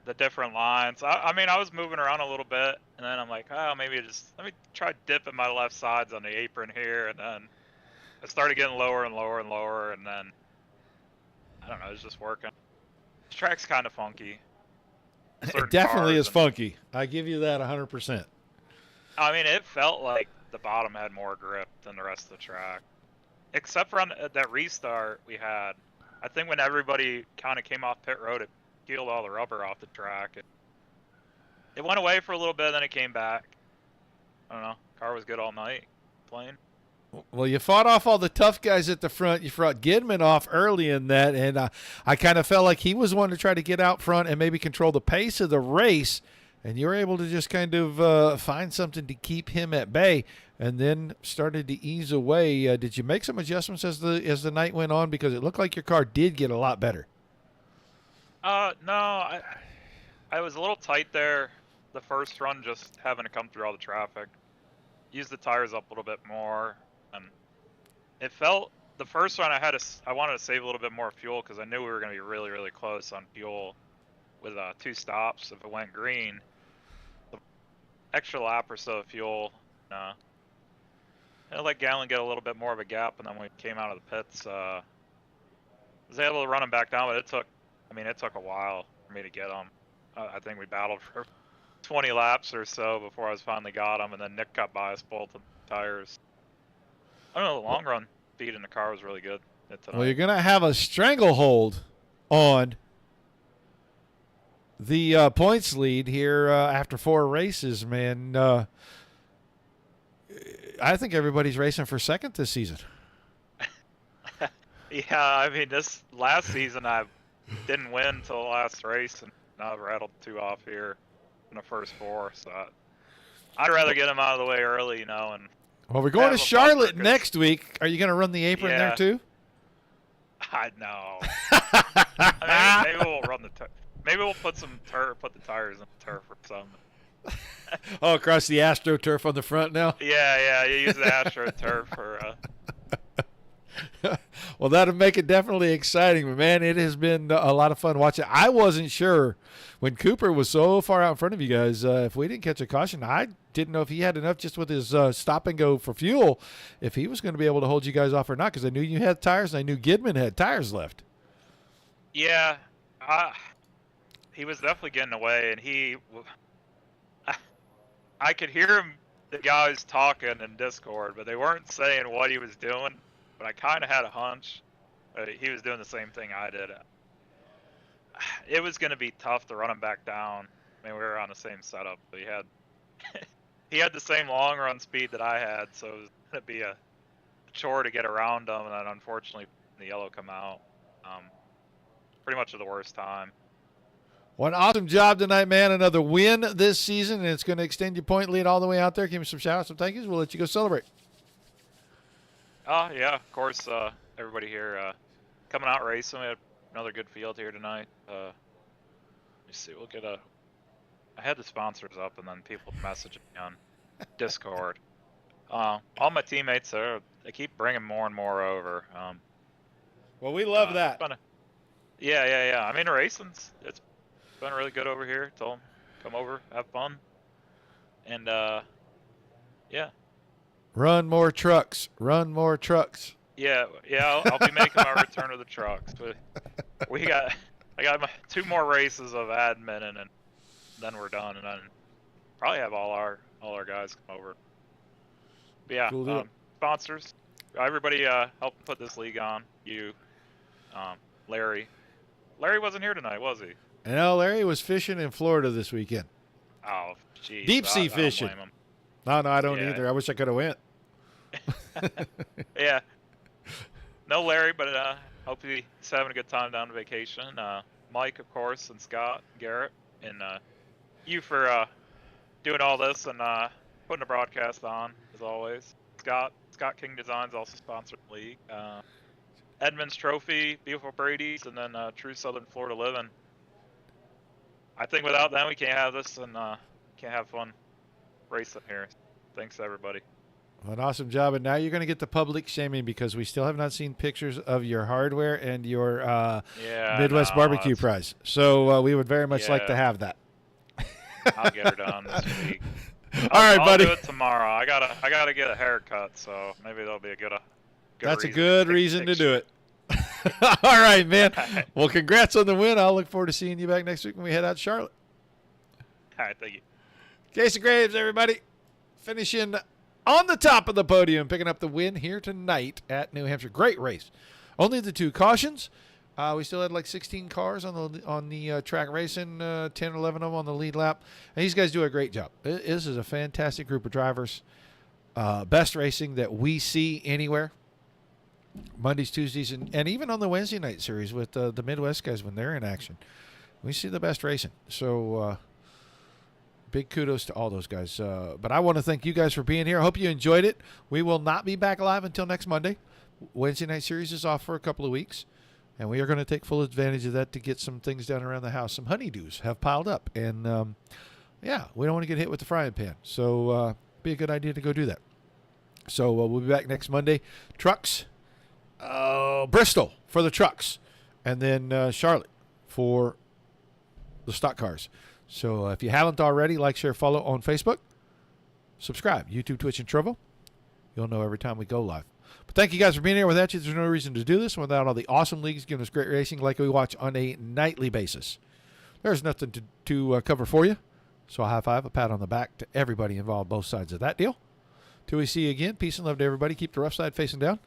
Speaker 9: the different lines. I mean, I was moving around a little bit, and then I'm like, oh, maybe let me try dipping my left sides on the apron here, and then I started getting lower and lower and lower, and then I don't know, it's just working. This track's kind of funky.
Speaker 2: It definitely is funky. I give you that 100%.
Speaker 9: I mean, it felt like the bottom had more grip than the rest of the track. Except for on that restart we had. I think when everybody kind of came off pit road, it peeled all the rubber off the track. It went away for a little bit, then it came back. I don't know. Car was good all night. Playing.
Speaker 2: Well, you fought off all the tough guys at the front. You fought Gidman off early in that, and I kind of felt like he was one to try to get out front and maybe control the pace of the race, and you were able to just kind of find something to keep him at bay, and then started to ease away. Did you make some adjustments as the night went on? Because it looked like your car did get a lot better.
Speaker 9: No, I was a little tight there. The first run, just having to come through all the traffic. Use the tires up a little bit more. And it felt the first run I wanted to save a little bit more fuel because I knew we were going to be really, really close on fuel with 2 stops if it went green. The extra lap or so of fuel, I let Gallon get a little bit more of a gap, and then when we came out of the pits, I was able to run him back down, but it took a while for me to get him. I think we battled for 20 laps or so before I finally got him, and then Nick got by us both with the tires. I don't know, the long run speed in the car was really good.
Speaker 2: Well, you're going to have a stranglehold on the points lead here after 4 races, man. I think everybody's racing for second this season.
Speaker 9: Yeah, I mean, this last season I didn't win until the last race, and now I've rattled 2 off here in the first 4. So I'd rather get them out of the way early, and
Speaker 2: well, we're going to Charlotte next week. Are you going to run the apron there too?
Speaker 9: I know. I mean, maybe we'll run the. Maybe we'll put some turf. Put the tires in the turf or something.
Speaker 2: Oh, across the AstroTurf on the front now?
Speaker 9: Yeah. You use the AstroTurf for.
Speaker 2: Well, that'll make it definitely exciting. But, man, it has been a lot of fun watching. I wasn't sure when Cooper was so far out in front of you guys. If we didn't catch a caution, I didn't know if he had enough just with his stop and go for fuel, if he was going to be able to hold you guys off or not, because I knew you had tires and I knew Gidman had tires left.
Speaker 9: Yeah. He was definitely getting away, and I could hear him, the guys talking in Discord, but they weren't saying what he was doing. But I kind of had a hunch he was doing the same thing I did. It was going to be tough to run him back down. I mean, we were on the same setup, but he had the same long run speed that I had, so it was going to be a chore to get around him. And then unfortunately, the yellow come out pretty much at the worst time.
Speaker 2: Well, an awesome job tonight, man. Another win this season, and it's going to extend your point lead all the way out there. Give me some shout-outs, some thank yous. We'll let you go celebrate.
Speaker 9: Yeah, of course, everybody here coming out racing. We had another good field here tonight. Let me see, I had the sponsors up, and then people messaging me on Discord. All my teammates they keep bringing more and more over.
Speaker 2: Well, we love that.
Speaker 9: Yeah. I mean, racing's it's been really good over here. Told them, come over, have fun, and yeah.
Speaker 2: Run more trucks. Run more trucks.
Speaker 9: Yeah. I'll be making my return to the trucks. But I got my 2 more races of admin, and then we're done, and then probably have all our guys come over. But yeah,
Speaker 2: Cool
Speaker 9: sponsors, everybody helped put this league on. You, Larry wasn't here tonight, was he?
Speaker 2: No, Larry was fishing in Florida this weekend.
Speaker 9: Oh, geez.
Speaker 2: Deep sea
Speaker 9: I don't
Speaker 2: fishing.
Speaker 9: blame him.
Speaker 2: No, I don't
Speaker 9: Yeah.
Speaker 2: either. I wish I could have went.
Speaker 9: Yeah. No Larry, but hope he's having a good time down on vacation. Mike, of course, and Scott, Garrett, and you for doing all this and putting the broadcast on, as always. Scott King Designs also sponsored the league. Edmonds Trophy, BeefOBradys, and then True Southern Florida Living. I think without them, we can't have this and can't have fun racing here. Thanks, everybody.
Speaker 2: Well, an awesome job. And now you're going to get the public shaming because we still have not seen pictures of your hardware and your Midwest barbecue prize. So we would very much like to have that.
Speaker 9: I'll get her done this week.
Speaker 2: All right, buddy.
Speaker 9: I'll do it tomorrow. I gotta get a haircut, so maybe that'll be a good.
Speaker 2: That's a good reason to do it. All right, man. Well, congrats on the win. I'll look forward to seeing you back next week when we head out to Charlotte.
Speaker 9: All right, thank you.
Speaker 2: Casey Graves, everybody, finishing on the top of the podium, picking up the win here tonight at New Hampshire. Great race. Only the 2 cautions. We still had like 16 cars on the track racing, 10 or 11 of them on the lead lap. And these guys do a great job. This is a fantastic group of drivers. Best racing that we see anywhere. Mondays, Tuesdays, and even on the Wednesday night series with the Midwest guys when they're in action. We see the best racing. So big kudos to all those guys. But I want to thank you guys for being here. I hope you enjoyed it. We will not be back live until next Monday. Wednesday night series is off for a couple of weeks. And we are going to take full advantage of that to get some things done around the house. Some honeydews have piled up. And, yeah, we don't want to get hit with the frying pan. So be a good idea to go do that. So we'll be back next Monday. Trucks. Bristol for the trucks. And then Charlotte for the stock cars. So if you haven't already, like, share, follow on Facebook. Subscribe. YouTube, Twitch, and Trovo. You'll know every time we go live. But thank you guys for being here. Without you, there's no reason to do this. Without all the awesome leagues giving us great racing like we watch on a nightly basis. There's nothing to cover for you. So a high five, a pat on the back to everybody involved, both sides of that deal. Till we see you again, peace and love to everybody. Keep the rough side facing down.